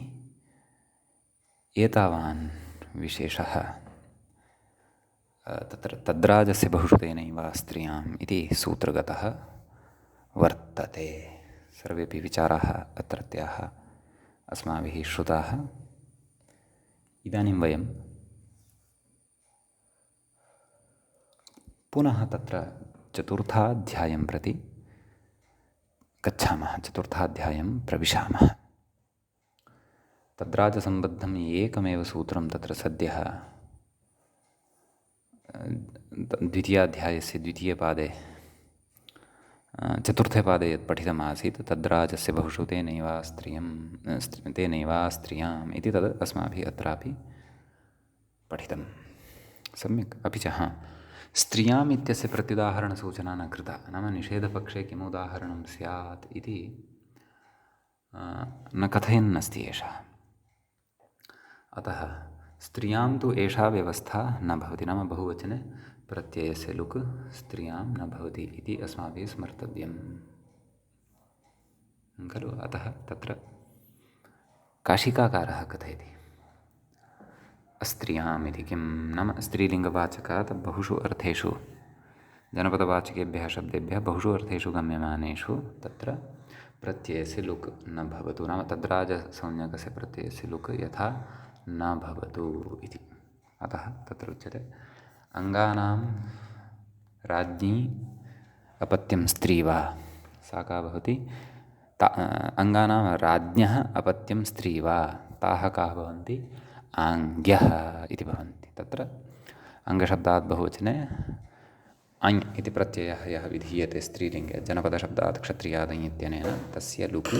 एतावान् विशेषः तत्र तद्राजस्य बहुश्रुतेनैव स्त्रियाम् इति सूत्रगतः वर्तते। सर्वेपि विचाराः अत्रत्याः अस्माभिः श्रुताः। इदानीं वयं पुनः तत्र चतुर्थाध्यायं प्रति गच्छामः, चतुर्थाध्यायं प्रविशामः। तद्राजसम्बद्धम् एकमेव सूत्रं तत्र सद्यः द्वितीयाध्यायस्य द्वितीयपादे चतुर्थे पादे यत् पठितमासीत् तद्राजस्य बहुश्रुतेनैव स्त्रियाम् इति तद् अस्माभिः अत्रापि पठितं। सम्यक्। अपि च स्त्रियाम् इत्यस्य प्रत्युदाहरणसूचना न कृता, नाम निषेधपक्षे किम् उदाहरणं स्यात् इति न कथयन्नस्ति एषः। अतः स्त्रियां तु एषा व्यवस्था न भवति, नाम बहुवचने प्रत्ययस्य लुक् स्त्रियां न भवति इति अस्माभिः स्मर्तव्यं खलु। अतः तत्र काशिकाकारः कथयति अस्त्रियाम् इति किं नाम स्त्रीलिङ्गवाचकात् बहुषु अर्थेषु जनपदवाचकेभ्यः शब्देभ्यः बहुषु अर्थेषु गम्यमानेषु तत्र प्रत्ययस्य लुक् न भवतु, नाम तद्राजसंज्ञकस्य प्रत्ययस्य लुक् यथा न भवतु इति। अतः तत्र उच्यते अङ्गानां राज्ञी अपत्यं स्त्री वा, सा का भवति, अङ्गानां राज्ञः अपत्यं स्त्री वा, ताः काः भवन्ति, आङ्ग्यः इति भवन्ति। तत्र अङ्गशब्दात् बहुवचने अञ् इति प्रत्ययः यः विधीयते स्त्रीलिङ्गे जनपदशब्दात् क्षत्रियादञ् इत्यनेन तस्य लुक्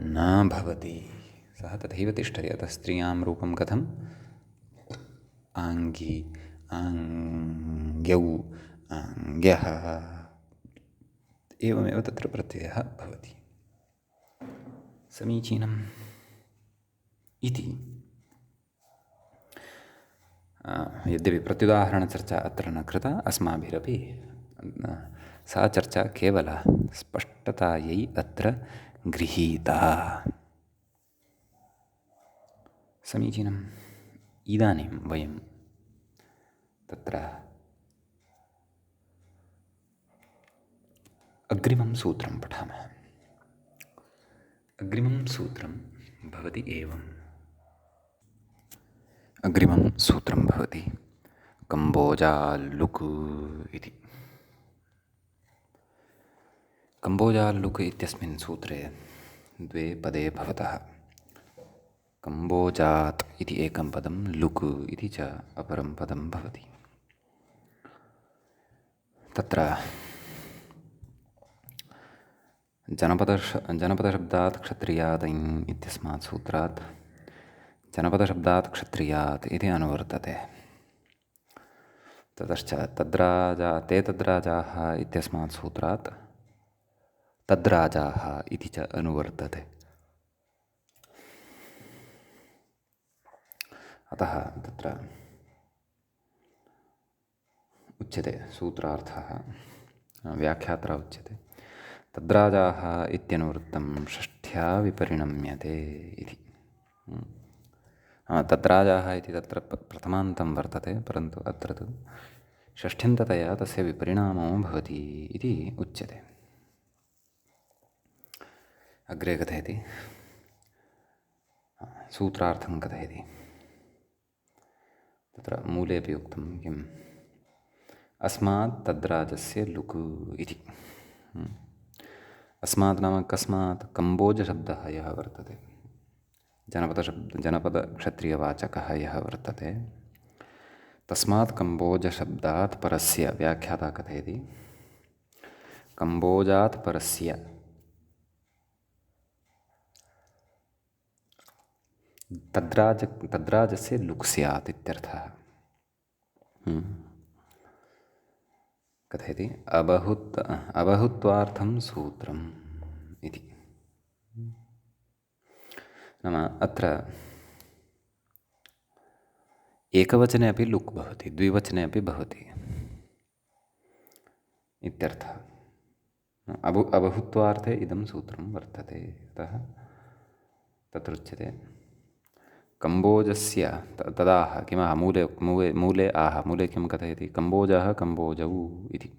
न भवति, सः तथैव तिष्ठति। अतः स्त्रियां रूपं कथम्, आङ्गी, आङ्ग्यौ, आङ्ग्यः, एवमेव तत्र प्रत्ययः भवति। समीचीनम् इति यद्यपि प्रत्युदाहरणचर्चा अत्र न कृता, अस्माभिरपि सा चर्चा केवला स्पष्टतायै अत्र गृहीता। समीचीनम्। इदानीं वयं तत्र अग्रिमं सूत्रं पठामः। अग्रिमं सूत्रं भवति एवम्। अग्रिमं सूत्रं भवति कम्बोजाल्लुक् इति। कम्बोजाल्लुक् इत्यस्मिन् सूत्रे द्वे पदे भवतः कम्बोजात् इति एकं पदं, लुक् इति च अपरं पदं भवति। तत्र जनपदशब्दात् क्षत्रियादञ् इत्यस्मात् सूत्रात् जनपदशब्दात् क्षत्रियात् इति अनुवर्तते। ततश्च ते तद्राजाः इत्यस्मात् सूत्रात् तद्राजाः इति च अनुवर्तते। अतः तत्र उच्यते सूत्रार्थः, व्याख्यात्रा उच्यते तद्राजाः इत्यनुवृत्तं षष्ठ्या विपरिणम्यते इति। तद्राजाः इति तत्र प्रथमान्तं वर्तते, परन्तु अत्र तु षष्ठ्यन्ततया तस्य विपरिणामो भवति इति उच्यते। अग्रे कथयति, सूत्रार्थं कथयति। तत्र मूलेपि उक्तं किम्, अस्मात् तद्राजस्य लुक् इति। अस्मात् नाम कस्मात्, कम्बोजशब्दः यः वर्तते, जनपदक्षत्रियवाचकः यः वर्तते, तस्मात् कम्बोजशब्दात् परस्य, व्याख्याता कथयति, कम्बोजात् परस्य तद्राजस्य लुक् स्यात् इत्यर्थः। कथयति अबहुत्वार्थं सूत्रम् इति। नाम अत्र एकवचने अपि लुक् भवति, द्विवचने अपि भवति इत्यर्थः। अबहुत्वार्थे इदं सूत्रं वर्तते। अतः तत्र उच्यते कम्बोजस्य तदाह किमः मूले आह, मूले किं कथयति, कम्बोजः कम्बोजौ इति।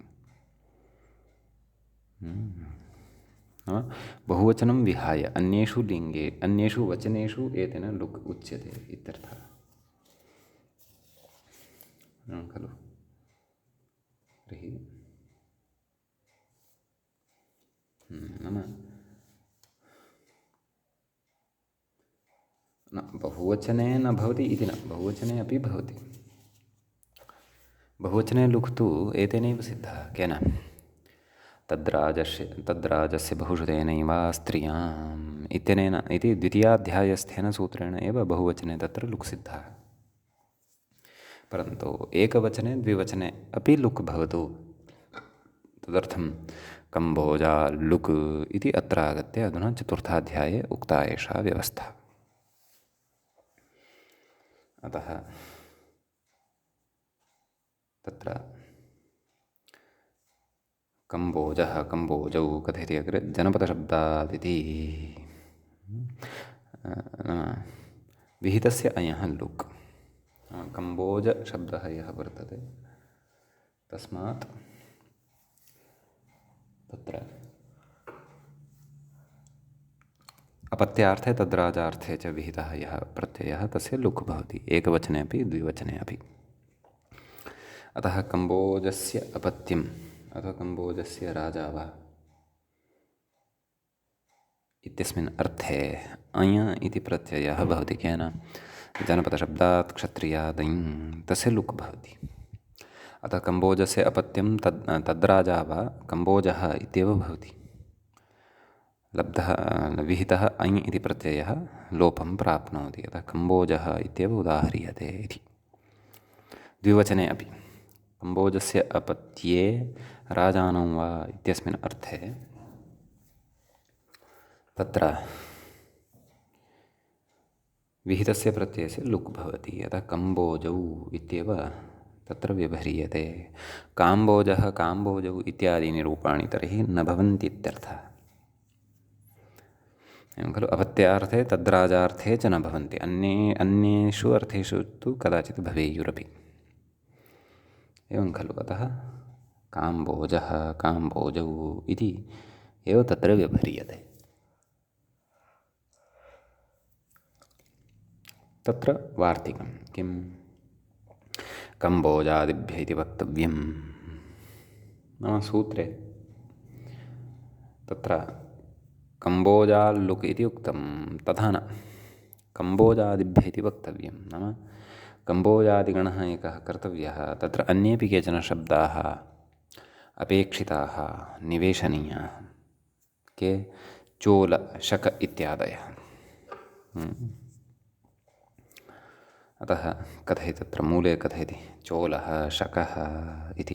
बहुवचनं विहाय अन्येषु लिङ्गे अन्येषु वचनेषु एतेन लुक् उच्यते इत्यर्थः खलु। तर्हि नाम न बहुवचने न भवति इति न, बहुवचने अपि भवति। बहुवचने लुक् तु एतेनैव सिद्धः, केन, तद्राजस्य बहुश्रुतेनैव स्त्रियाम् इत्यनेन इति द्वितीयाध्यायस्थेन सूत्रेण एव बहुवचने तत्र लुक् सिद्धः। परन्तु एकवचने द्विवचने अपि लुक् भवतु, तदर्थं कम्बोजा लुक् इति अत्र आगत्य अधुना चतुर्थाध्याये उक्ता एषा व्यवस्था। अतः तत्र कम्बोजः कम्बोजौ कथयति अग्रे जनपदशब्दादिति विहितस्य अयः लुक्। कम्बोजशब्दः यः वर्तते तस्मात् तत्र अपत्यार्थे तद्राजार्थे च विहितः यः प्रत्ययः तस्य लुक् भवति, एकवचने अपि द्विवचने अपि। अतः कम्बोजस्य अपत्यम् अथवा कम्बोजस्य राजा वा इत्यस्मिन् अर्थे अय इति प्रत्ययः भवति, केन, जनपदशब्दात् क्षत्रियादि तस्य लुक् भवति। अतः कम्बोजस्य अपत्यं तद्राजा वा कम्बोजः इत्येव भवति। लब्धः विहितः ऐ इति प्रत्ययः लोपं प्राप्नोति, अतः कम्बोजः इत्येव उदाह्रियते इति। द्विवचने अपि कम्बोजस्य अपत्ये राजानं वा इत्यस्मिन् अर्थे तत्र विहितस्य प्रत्ययस्य लुक् भवति, अतः कम्बोजौ इत्येव तत्र व्यवह्रियते। काम्बोजः काम्बोजौ इत्यादीनि रूपाणि तर्हि न भवन्ति इत्यर्थः। एवं खलु, अपत्यार्थे तद्राजार्थे च न भवन्ति, अन्येषु अर्थेषु तु कदाचित् भवेयुरपि। एवं खलु, अतः काम्बोजः काम्बोजौ इति एव तत्र व्यवह्रियते। तत्र वार्तिकं किं, कम्बोजादिभ्य इति वक्तव्यं। नाम सूत्रे तत्र कम्बोजाल्लुक् इति उक्तं, तथा न, कम्बोजादिभ्य इति वक्तव्यं। नाम कम्बोजादिगणः एकः कर्तव्यः, तत्र अन्येपि केचन शब्दाः अपेक्षिताः निवेशनीयाः, के, चोल शक इत्यादयः। अतः कथयति तत्र मूले कथयति चोलः शकः इति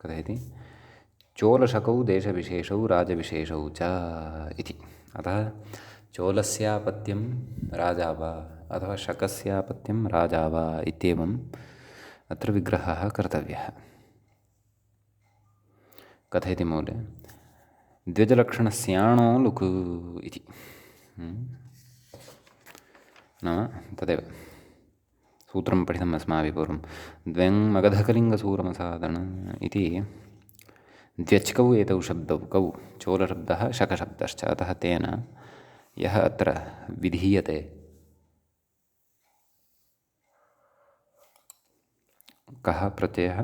कथयति, चोलशकौ देशविशेषौ राजविशेषौ च इति। अतः चोलस्यापत्यं राजा वा अथवा शकस्यापत्यं राजा वा इत्येवम् अत्र विग्रहः कर्तव्यः। कथयति मूले द्विजलक्षणस्याणो लुक् इति। नाम तदेव सूत्रं पठितम् अस्माभिः पूर्वं, द्व्यङ् मगधकलिङ्गसूरमसादन इति द्व्यच्कौ एतौ शब्दौ कौ चोलशब्दः शकशब्दश्च। अतः तेन यः अत्र विधीयते कः प्रत्ययः,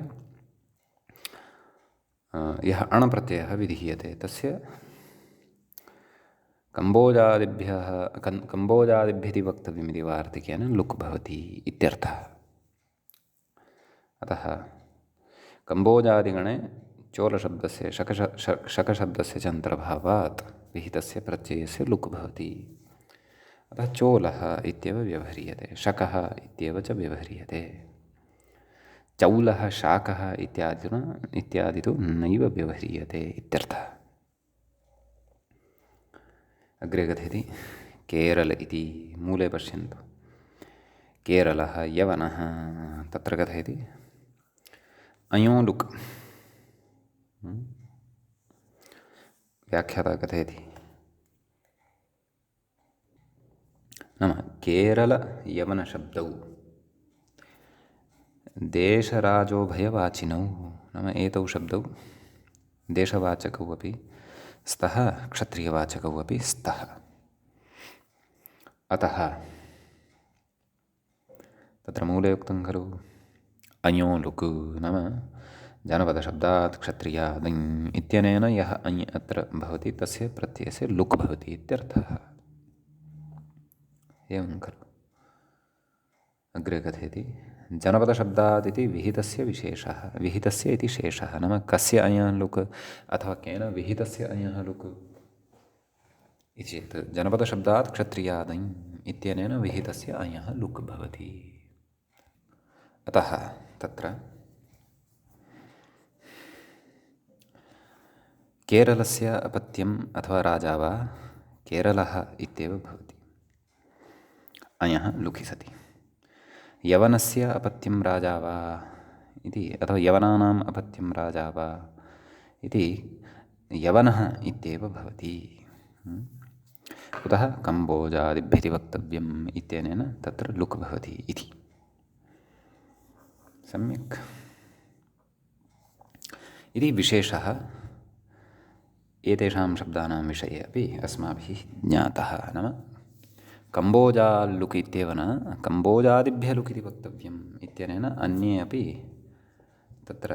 यः अण् प्रत्ययः विधीयते तस्य कम्बोजादिभ्यः वक्तव्यमिति वार्तिकेन लुक् भवति इत्यर्थः। अतः कम्बोजादिगणे चोलशब्दस्य शकशब्दस्य च अन्तर्भावात् विहितस्य प्रत्ययस्य लुक् भवति। अतः चोलः इत्येव व्यवह्रियते, शकः इत्येव च व्यवह्रियते। चौलः शाकः इत्यादि तु नैव व्यवह्रियते इत्यर्थः। अग्रे कथयति केरल इति। मूले पश्यन्तु, केरलः, यवनः। तत्र कथयति अयो लुक्। व्याख्याता कथयति नाम केरलयवनशब्दौ देशराजोभयवाचिनौ, नाम एतौ शब्दौ देशवाचकौ अपि स्तः, क्षत्रियवाचकौ अपि स्तः। अतः तत्र मूले उक्तं खलु अञो लुक् नाम जानपदशब्दात् क्षत्रियादञ् इत्यनेन यः अञ् अत्र भवति तस्य प्रत्ययस्य लुक् भवति इत्यर्थः। एवं खलु। अग्रे कथयति जनपदशब्दादिति विहितस्य विशेषः, विहितस्य इति शेषः। नाम कस्य अयः लुक् अथवा केन विहितस्य अयः लुक् इति चेत् जनपदशब्दात् क्षत्रियादञ् इत्यनेन विहितस्य अयः लुक् भवति। अतः तत्र केरलस्य अपत्यम् अथवा राजा वा केरलः इत्येव भवति अयः लुकि सति। यवनस्य अपत्यं राजा वा इति अथवा यवनानाम् अपत्यं राजा वा इति यवनः इत्येव भवति। कुतः कम्बोजादिभ्यति वक्तव्यम् इत्यनेन तत्र लुक् भवति इति। सम्यक्। इति विशेषः एतेषां शब्दानां विषये अपि अस्माभिः ज्ञातः। नाम कम्बोजाल्लुक् इत्येव न कम्बोजादिभ्यः लुक् इति वक्तव्यम् इत्यनेन अन्ये अपि तत्र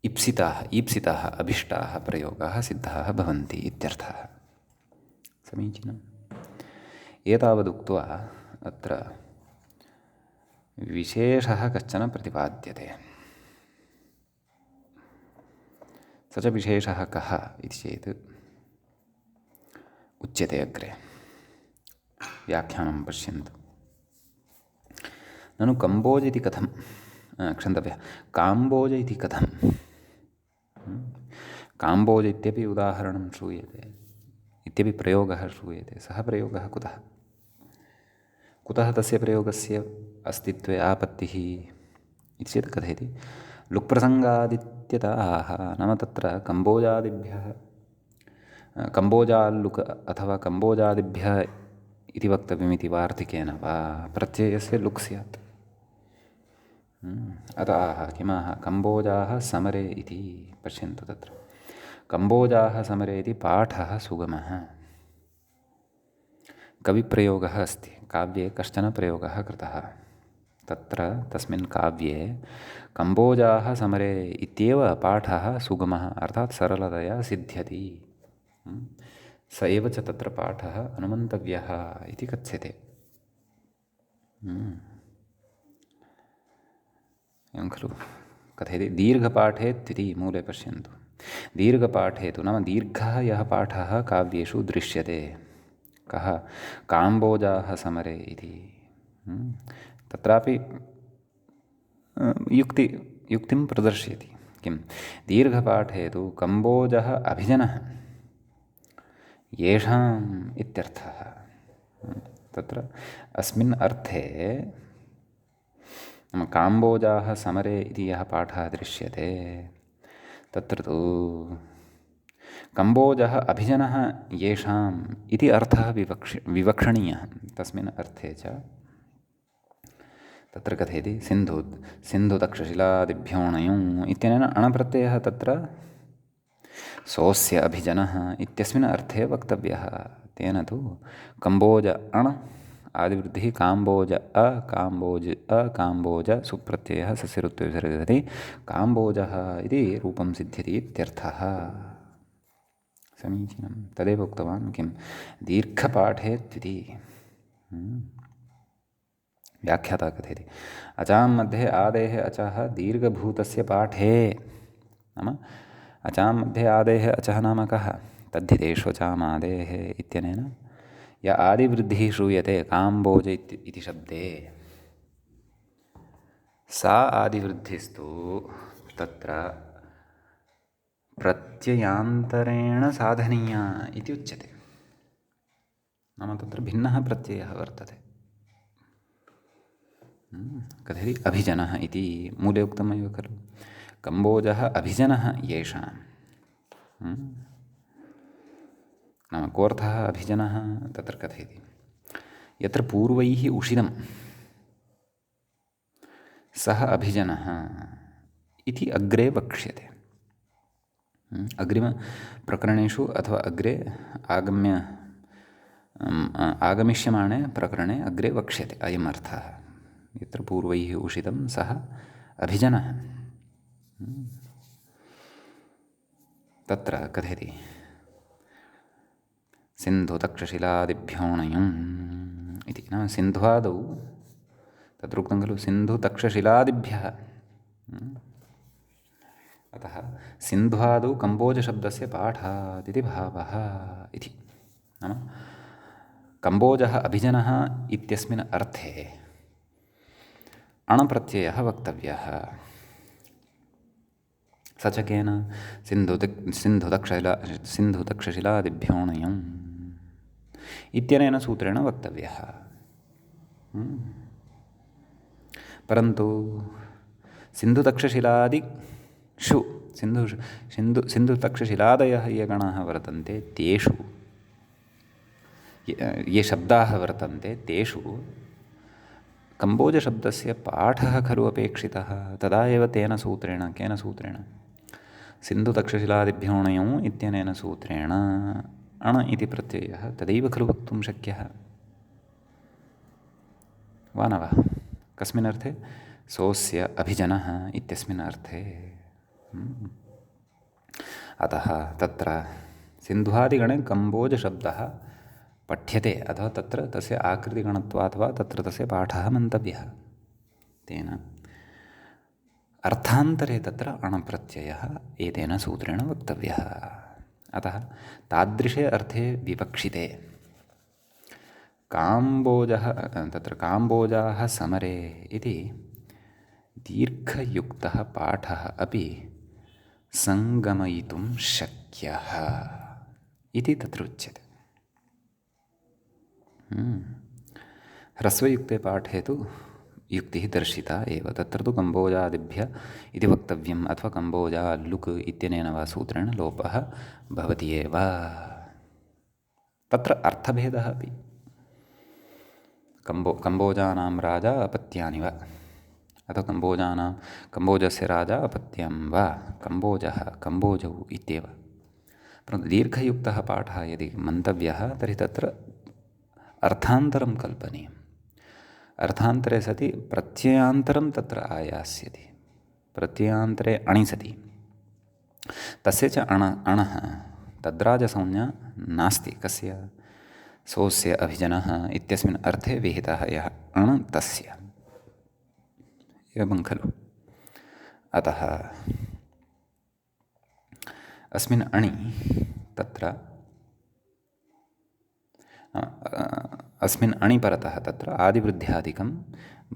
ईप्सिताः अभिष्टाः प्रयोगाः सिद्धाः भवन्ति इत्यर्थः। समीचीनम्। एतावदुक्त्वा अत्र विशेषः कश्चन प्रतिपाद्यते। स च विशेषः कः इति चेत् उच्यते अग्रे। व्याख्यानं पश्यन्तु। ननु कम्बोज इति कथं क्षन्तव्यः काम्बोज इति कथं। काम्बोज इत्यपि उदाहरणं श्रूयते, इत्यपि प्रयोगः श्रूयते। सः प्रयोगः कुतः, कुतः तस्य प्रयोगस्य अस्तित्वे आपत्तिः इति चेत् कथयति लुक्प्रसङ्गादित्यत आह। नाम तत्र कम्बोजादिभ्यः कम्बोजाल्लुक् अथवा कम्बोजादिभ्यः इति वक्तव्यमिति वार्तिकेन वा प्रत्ययस्य लुक् स्यात्। अतः आह किमाह कम्बोजाः समरे इति। पश्यन्तु तत्र कम्बोजाः समरे इति पाठः सुगमः। कविप्रयोगः अस्ति, काव्ये कश्चन प्रयोगः कृतः। तत्र तस्मिन् काव्ये कम्बोजाः समरे इत्येव पाठः सुगमः अर्थात् सरलतया सिद्ध्यति। स एव च तत्र पाठः अनुमन्तव्यः इति कथ्यते। एवं खलु कथयति दीर्घपाठे इति। मूले पश्यन्तु। दीर्घपाठे तु नाम दीर्घः यः पाठः काव्येषु दृश्यते कः काम्बोजाः समरे इति। तत्रापि युक्तिं प्रदर्शयति। किं दीर्घपाठे तु कम्बोजः अभिजनः येषाम् इत्यर्थः। तत्र अस्मिन् अर्थे नाम काम्बोजाः समरे इति यः पाठः दृश्यते तत्र तु कम्बोजः अभिजनः येषाम् इति अर्थः विवक्षणीयः। तस्मिन् अर्थे च तत्र कथयति सिन्धुतक्षशिलादिभ्योऽणयुं इत्यनेन अणप्रत्ययः तत्र सोऽस्य अभिजनः इत्यस्मिन् अर्थे वक्तव्यः। तेन तु कम्बोज अण आदिवृद्धिः काम्बोज अकाम्बोज सुप्रत्ययः सस्यऋत्वे विसर्जति काम्बोजः इति रूपं सिद्ध्यति इत्यर्थः। समीचीनं। तदेव उक्तवान् किं दीर्घपाठे द्विति व्याख्याता कथयति अचां मध्ये आदेः अचः दीर्घभूतस्य पाठे नाम अचां मध्ये आदेः अचः नाम कः तद्धितेष्वचामादेः इत्यनेन य आदिवृद्धिः श्रूयते काम्बोज इति शब्दे सा आदिवृद्धिस्तु तत्र प्रत्ययान्तरेण साधनीया इति उच्यते। नाम तत्र भिन्नः प्रत्ययः वर्तते। कथयति अभिजनः इति मूले उक्तमेव खलु कम्बोजः अभिजनः येषां नाम कोऽर्थः अभिजनः तत्र कथयति यत्र पूर्वैः उषितं सः अभिजनः इति अग्रे वक्ष्यते। अग्रिमप्रकरणेषु अथवा अग्रे आगमिष्यमाणे प्रकरणे अग्रे वक्ष्यते अयम् अर्थः यत्र पूर्वैः उषितं सः अभिजनः। तत्र कथयति सिन्धुतक्षशिलादिभ्योऽणयुम् इति नाम सिन्ध्वादौ तत्र उक्तं खलु सिन्धुतक्षशिलादिभ्यः अतः सिन्ध्वादौ कम्बोजशब्दस्य पाठात् इति भावः इति नाम कम्बोजः अभिजनः इत्यस्मिन् अर्थे अणप्रत्ययः वक्तव्यः। स च केन सिन्धुतक्षशिलादिभ्योऽणयुम् इत्यनेन सूत्रेण वक्तव्यः। परन्तु सिन्धुतक्षशिलादिषु सिन्धुतक्षशिलादयः ये गणाः वर्तन्ते तेषु ये शब्दाः वर्तन्ते तेषु कम्बोजशब्दस्य पाठः खलु अपेक्षितः। तदा एव तेन सूत्रेण केन सूत्रेण सिन्धुतक्षशिलादिभ्योऽणयुम् इत्यनेन सूत्रेण अण इति प्रत्ययः तदैव खलु वक्तुं शक्यः वा न वा? कस्मिन् अर्थे? सोऽस्य अभिजनः इत्यस्मिन् अर्थे। अतः तत्र सिन्ध्वादिगणे कम्बोजशब्दः पठ्यते अथवा तत्र तस्य आकृतिगणत्वात् वा तत्र तस्य पाठः मन्तव्यः। तेन अर्थान्तरे तत्र अणप्रत्ययः एतेन सूत्रेण वक्तव्यः। अतः तादृशे अर्थे विवक्षिते काम्बोजः तत्र काम्बोजाः समरे इति दीर्घयुक्तः पाठः अपि सङ्गमयितुं शक्यः इति तत्र उच्यते। ह्रस्वयुक्ते पाठे तु युक्तिः दर्शिता एव तत्र तु कम्बोजादिभ्य इति वक्तव्यम् अथवा कम्बोजा लुक् इत्यनेन वा सूत्रेण लोपः भवति एव। तत्र अर्थभेदः अपि कम्बोजानां राजा अपत्यानि वा अथवा कम्बोजस्य राजा अपत्यं वा कम्बोजः कम्बोजौ इत्येव। परन्तु दीर्घयुक्तः पाठः यदि मन्तव्यः तर्हि तत्र अर्थान्तरं कल्पनीयम्। अर्थान्तरे सति प्रत्ययान्तरं तत्र आयास्यति। प्रत्ययान्तरे अणि सति तस्य च अणः तद्राजसंज्ञा नास्ति। कस्य? सोऽस्य अभिजनः इत्यस्मिन् अर्थे विहितः यः अण तस्य एवं खलु। अतः अस्मिन् अणि तत्र अस्मिन् अणि परतः तत्र आदिवृद्ध्यादिकं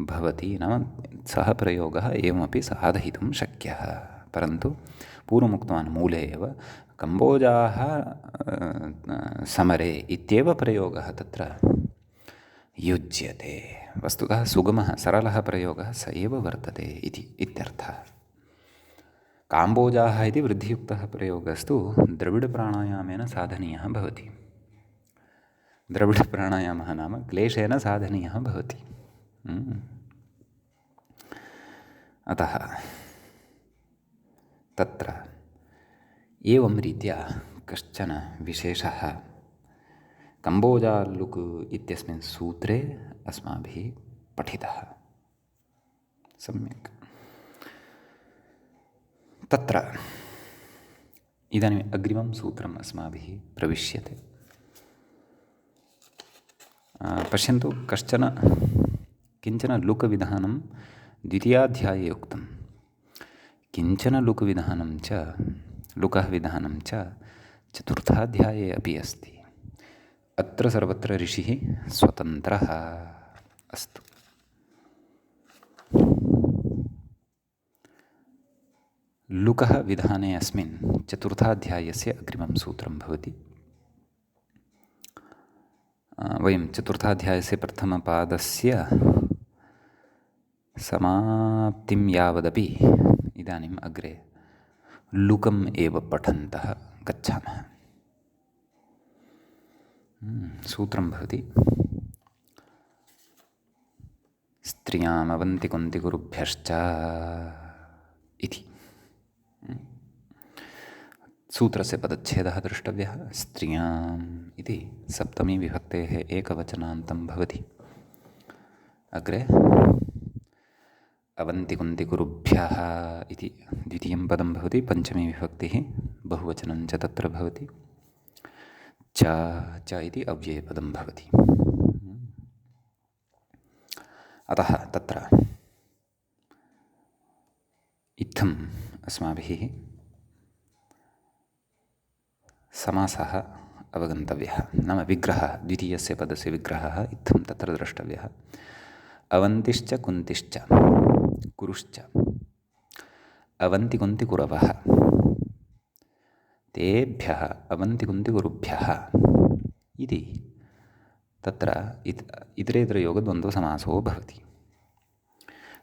भवति नाम सः प्रयोगः एवमपि साधयितुं शक्यः। परन्तु पूर्वमुक्तवान् मूले एव कम्बोजाः समरे इत्येव प्रयोगः तत्र युज्यते। वस्तुतः सुगमः सरलः प्रयोगः स एव वर्तते इत्यर्थः। काम्बोजाः इति वृद्धियुक्तः प्रयोगस्तु द्रविडप्राणायामेन साधनीयः भवति। द्रविडप्राणायामः नाम क्लेशेन साधनीयः भवति। अतः तत्र एवं रीत्या कश्चन विशेषः कम्बोजाल्लुक् इत्यस्मिन् सूत्रे अस्माभिः पठितः। सम्यक्। तत्र इदानीम् अग्रिमं सूत्रम् अस्माभिः प्रविश्यते। पश्यन्तु, किञ्चन लुकविधानं द्वितीयाध्याये उक्तं, किञ्चन लुकविधानं च चतुर्थाध्याये अपि अस्ति। अत्र सर्वत्र ऋषिः स्वतन्त्रः। अस्तु, लुकः विधाने अस्मिन् चतुर्थाध्यायस्य अग्रिमं सूत्रं भवति। वयं चतुर्थाध्यायस्य प्रथमपादस्य समाप्तिं यावदपि इदानीम् अग्रे लुकम् एव पठन्तः गच्छामः। सूत्रं भवति, स्त्रियामवन्तिकुन्तिगुरुभ्यश्च इति। सूत्रस्य पदच्छेदः द्रष्टव्यः। स्त्रियाम् इति सप्तमी विभक्तेः एकवचनान्तं भवति। अग्रे अवन्तिकुन्तिगुरुभ्यः इति द्वितीयं पदं भवति। पञ्चमी विभक्तिः, बहुवचनं च तत्र भवति। च इति अव्ययपदं भवति। अतः तत्र इत्थम् अस्माभिः समासः अवगन्तव्यः, नाम विग्रहः, द्वितीयस्य पदस्य विग्रहः इत्थं तत्र द्रष्टव्यः। अवन्तिश्च कुन्तिश्च कुरुश्च अवन्तिकुन्तिकुरवः तेभ्यः अवन्तिकुन्तिकुरुभ्यः इति तत्र इतरेतरयोगद्वन्द्वसमासो भवति।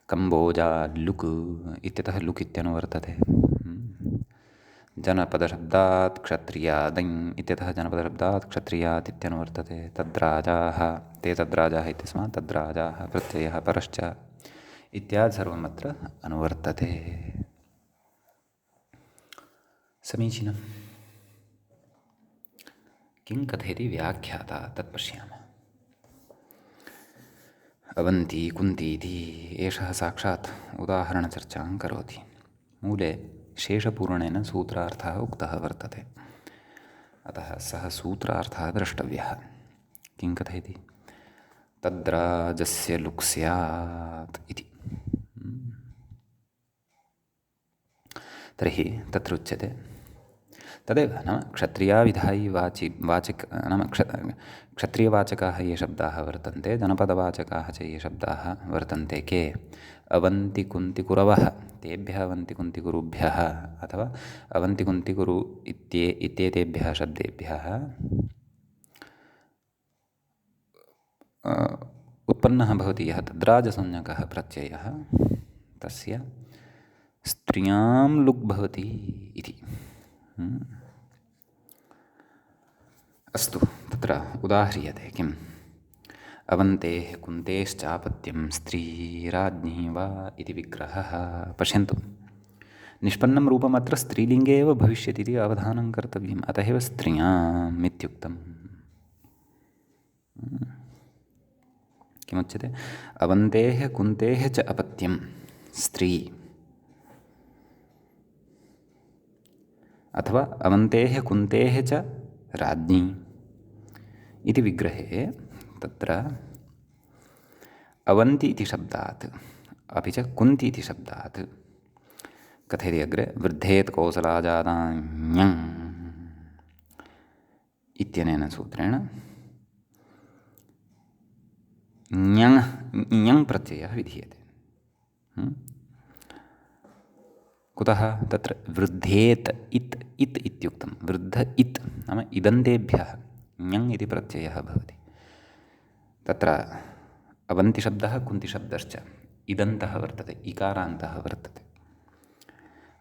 कम्बोजाल्लुक् इत्यतः लुक् इत्यनुवर्तते। जनपदशब्दात् क्षत्रियादञ् इत्यतः जनपदशब्दात् क्षत्रियात् इत्यनुवर्तते। तद्राजाः, ते तद्राजाः इत्यस्मात् तद्राजाः, प्रत्ययः परश्च इत्यादि सर्वम् अत्र अनुवर्तते। समीचीनम्। किं कथयति व्याख्याता तत् पश्यामः। अवन्ती कुन्तीति एषः साक्षात् उदाहरणचर्चां करोति। मूले शेषपूर्णेन सूत्रार्थः उक्तः वर्तते, अतः सः सूत्रार्थः द्रष्टव्यः। किं कथयति? तद्राजस्य लुक् स्यात् इति। तर्हि तत्र उच्यते तदेव, नाम क्षत्रियाविधायी वाचिक नाम क्षत्रियवाचकाः ये शब्दाः वर्तन्ते, जनपदवाचकाः च ये शब्दाः वर्तन्ते, के? अवन्तिकुन्तिकुरवः, तेभ्यः अवन्तिकुन्तिकुरुभ्यः, अथवा अवन्तिकुन्तिकुरु इत्येतेभ्यः शब्देभ्यः उत्पन्नः भवति यः तद्राजसंज्ञकः प्रत्ययः, तस्य स्त्रियां लुक् भवति इति। अस्तु, तत्र उदाह्रियते किम्? अवन्तेः कुन्तेश्चापत्यं स्त्रीराज्ञी वा इति विग्रहः। पश्यन्तु, निष्पन्नं रूपम् अत्र स्त्रीलिङ्गे एव भविष्यति इति अवधानं कर्तव्यम्। अतः एव स्त्रियाम् इत्युक्तम्। किमुच्यते? अवन्तेः कुन्तेः च अपत्यं स्त्री, अथवा अवन्तेः कुन्तेः च राज्ञी इति विग्रहे तत्र अवन्ति इति शब्दात् अपि च कुन्ति इति शब्दात् कथयति अग्रे, वृद्धेत् कौसलाजादान्यं इत्यनेन सूत्रेण ञङ् प्रत्ययः विधीयते। कुतः? तत्र वृद्धेत् इत् इत्युक्तं। वृद्ध इत् नाम इदन्तेभ्यः ञङ् इति प्रत्ययः भवति। तत्र अवन्तिशब्दः कुन्तिशब्दश्च इदन्तः वर्तते, इकारान्तः वर्तते।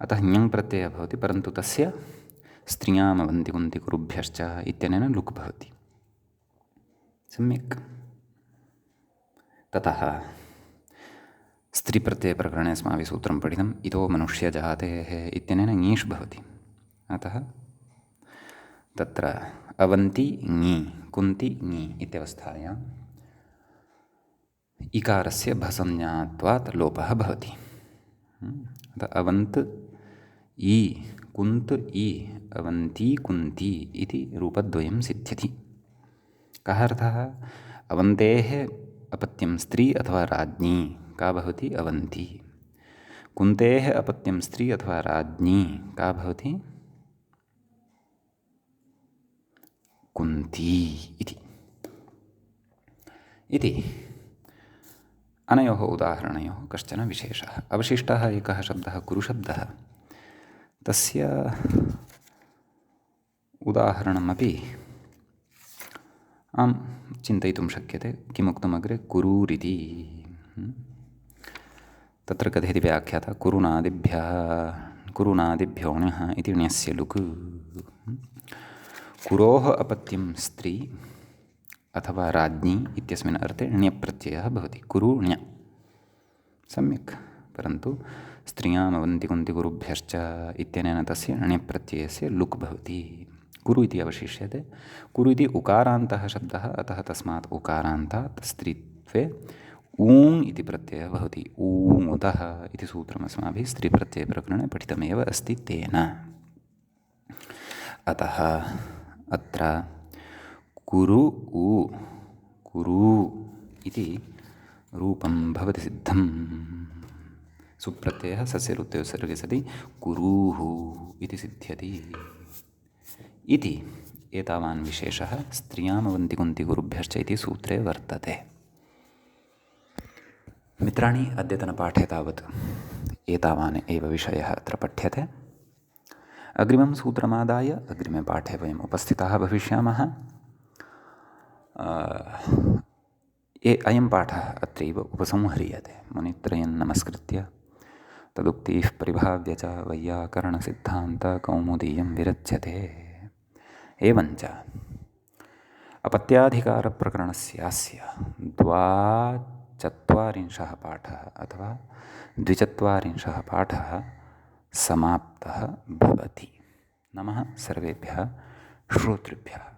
अतः ञङ् प्रत्ययः भवति, परन्तु तस्य स्त्रियामवन्तिकुन्तिकुरुभ्यश्च इत्यनेन लुक् भवति। सम्यक्। ततः स्त्रीप्रत्ययप्रकरणे अस्माभिः सूत्रं पठितम् इतो मनुष्यजातेः इत्यनेन ङीष् भवति। अतः तत्र अवन्ति ङी कुन्ति ङी इत्यवस्थायाम् इकारस्य भसंज्ञात्वात् लोपः भवति। अतः अवन्त् ई कुन्त् ई अवन्ती कुन्ती इति रूपद्वयं सिद्ध्यति। कः अर्थः? अवन्तेः अपत्यं स्त्री अथवा राज्ञी का भवति? अवन्ती। कुन्तेः अपत्यं स्त्री अथवा राज्ञी का भवति? कुन्ती इति अनयोः उदाहरणयोः कश्चन विशेषः। अवशिष्टः एकः शब्दः कुरुशब्दः, तस्य उदाहरणमपि चिन्तयितुं शक्यते। किमुक्तमग्रे? कुरूरिति। तत्र कथयति व्याख्याता कुरुनादिभ्यो ण्यः इति ण्यस्य लुक्। कुरोः अपत्यं स्त्री अथवा राज्ञी इत्यस्मिन् अर्थे ण्यप्रत्ययः भवति। कुरु ण्य सम्यक्, परन्तु स्त्रियाम् अवन्ति कुन्ति कुरुभ्यश्च इत्यनेन तस्य ण्यप्रत्ययस्य लुक् भवति। कुरु इति अवशिष्यते। कुरु इति उकारान्तः शब्दः, अतः तस्मात् उकारान्तात् स्त्रीत्वे ऊङ् इति प्रत्ययः भवति। ऊङ्तः इति सूत्रमस्माभिः स्त्रीप्रत्ययप्रकरणे पठितमेव अस्ति तेन। अतः अत्र कुरु कुरु इति रूपं भवति सिद्धं। सुप्रत्ययः सस्यरुत्तयोर्सर्गे सति कुरूः इति सिद्ध्यति इति एतावान् विशेषः स्त्रियाम् अवन्ति कुन्ति कुरुभ्यश्च इति सूत्रे वर्तते। मित्राणि, अद्यतनपाठे तावत् एतावान् एव विषयः अत्र पठ्यते। अग्रिमं सूत्रमादाय अग्रिमे पाठे वयम् उपस्थिताः भविष्यामः। अयं पाठः अत्रैव उपसंह्रियते। मुनित्रयं नमस्कृत्य तदुक्तिः परिभाव्य च वैयाकरणसिद्धान्तकौमुदीयं विरच्यते। एवञ्च अपत्याधिकारप्रकरणस्यास्य 42 पाठः अथवा 42 पाठः समाप्तः भवति। नमः सर्वेभ्यः श्रोतृभ्यः।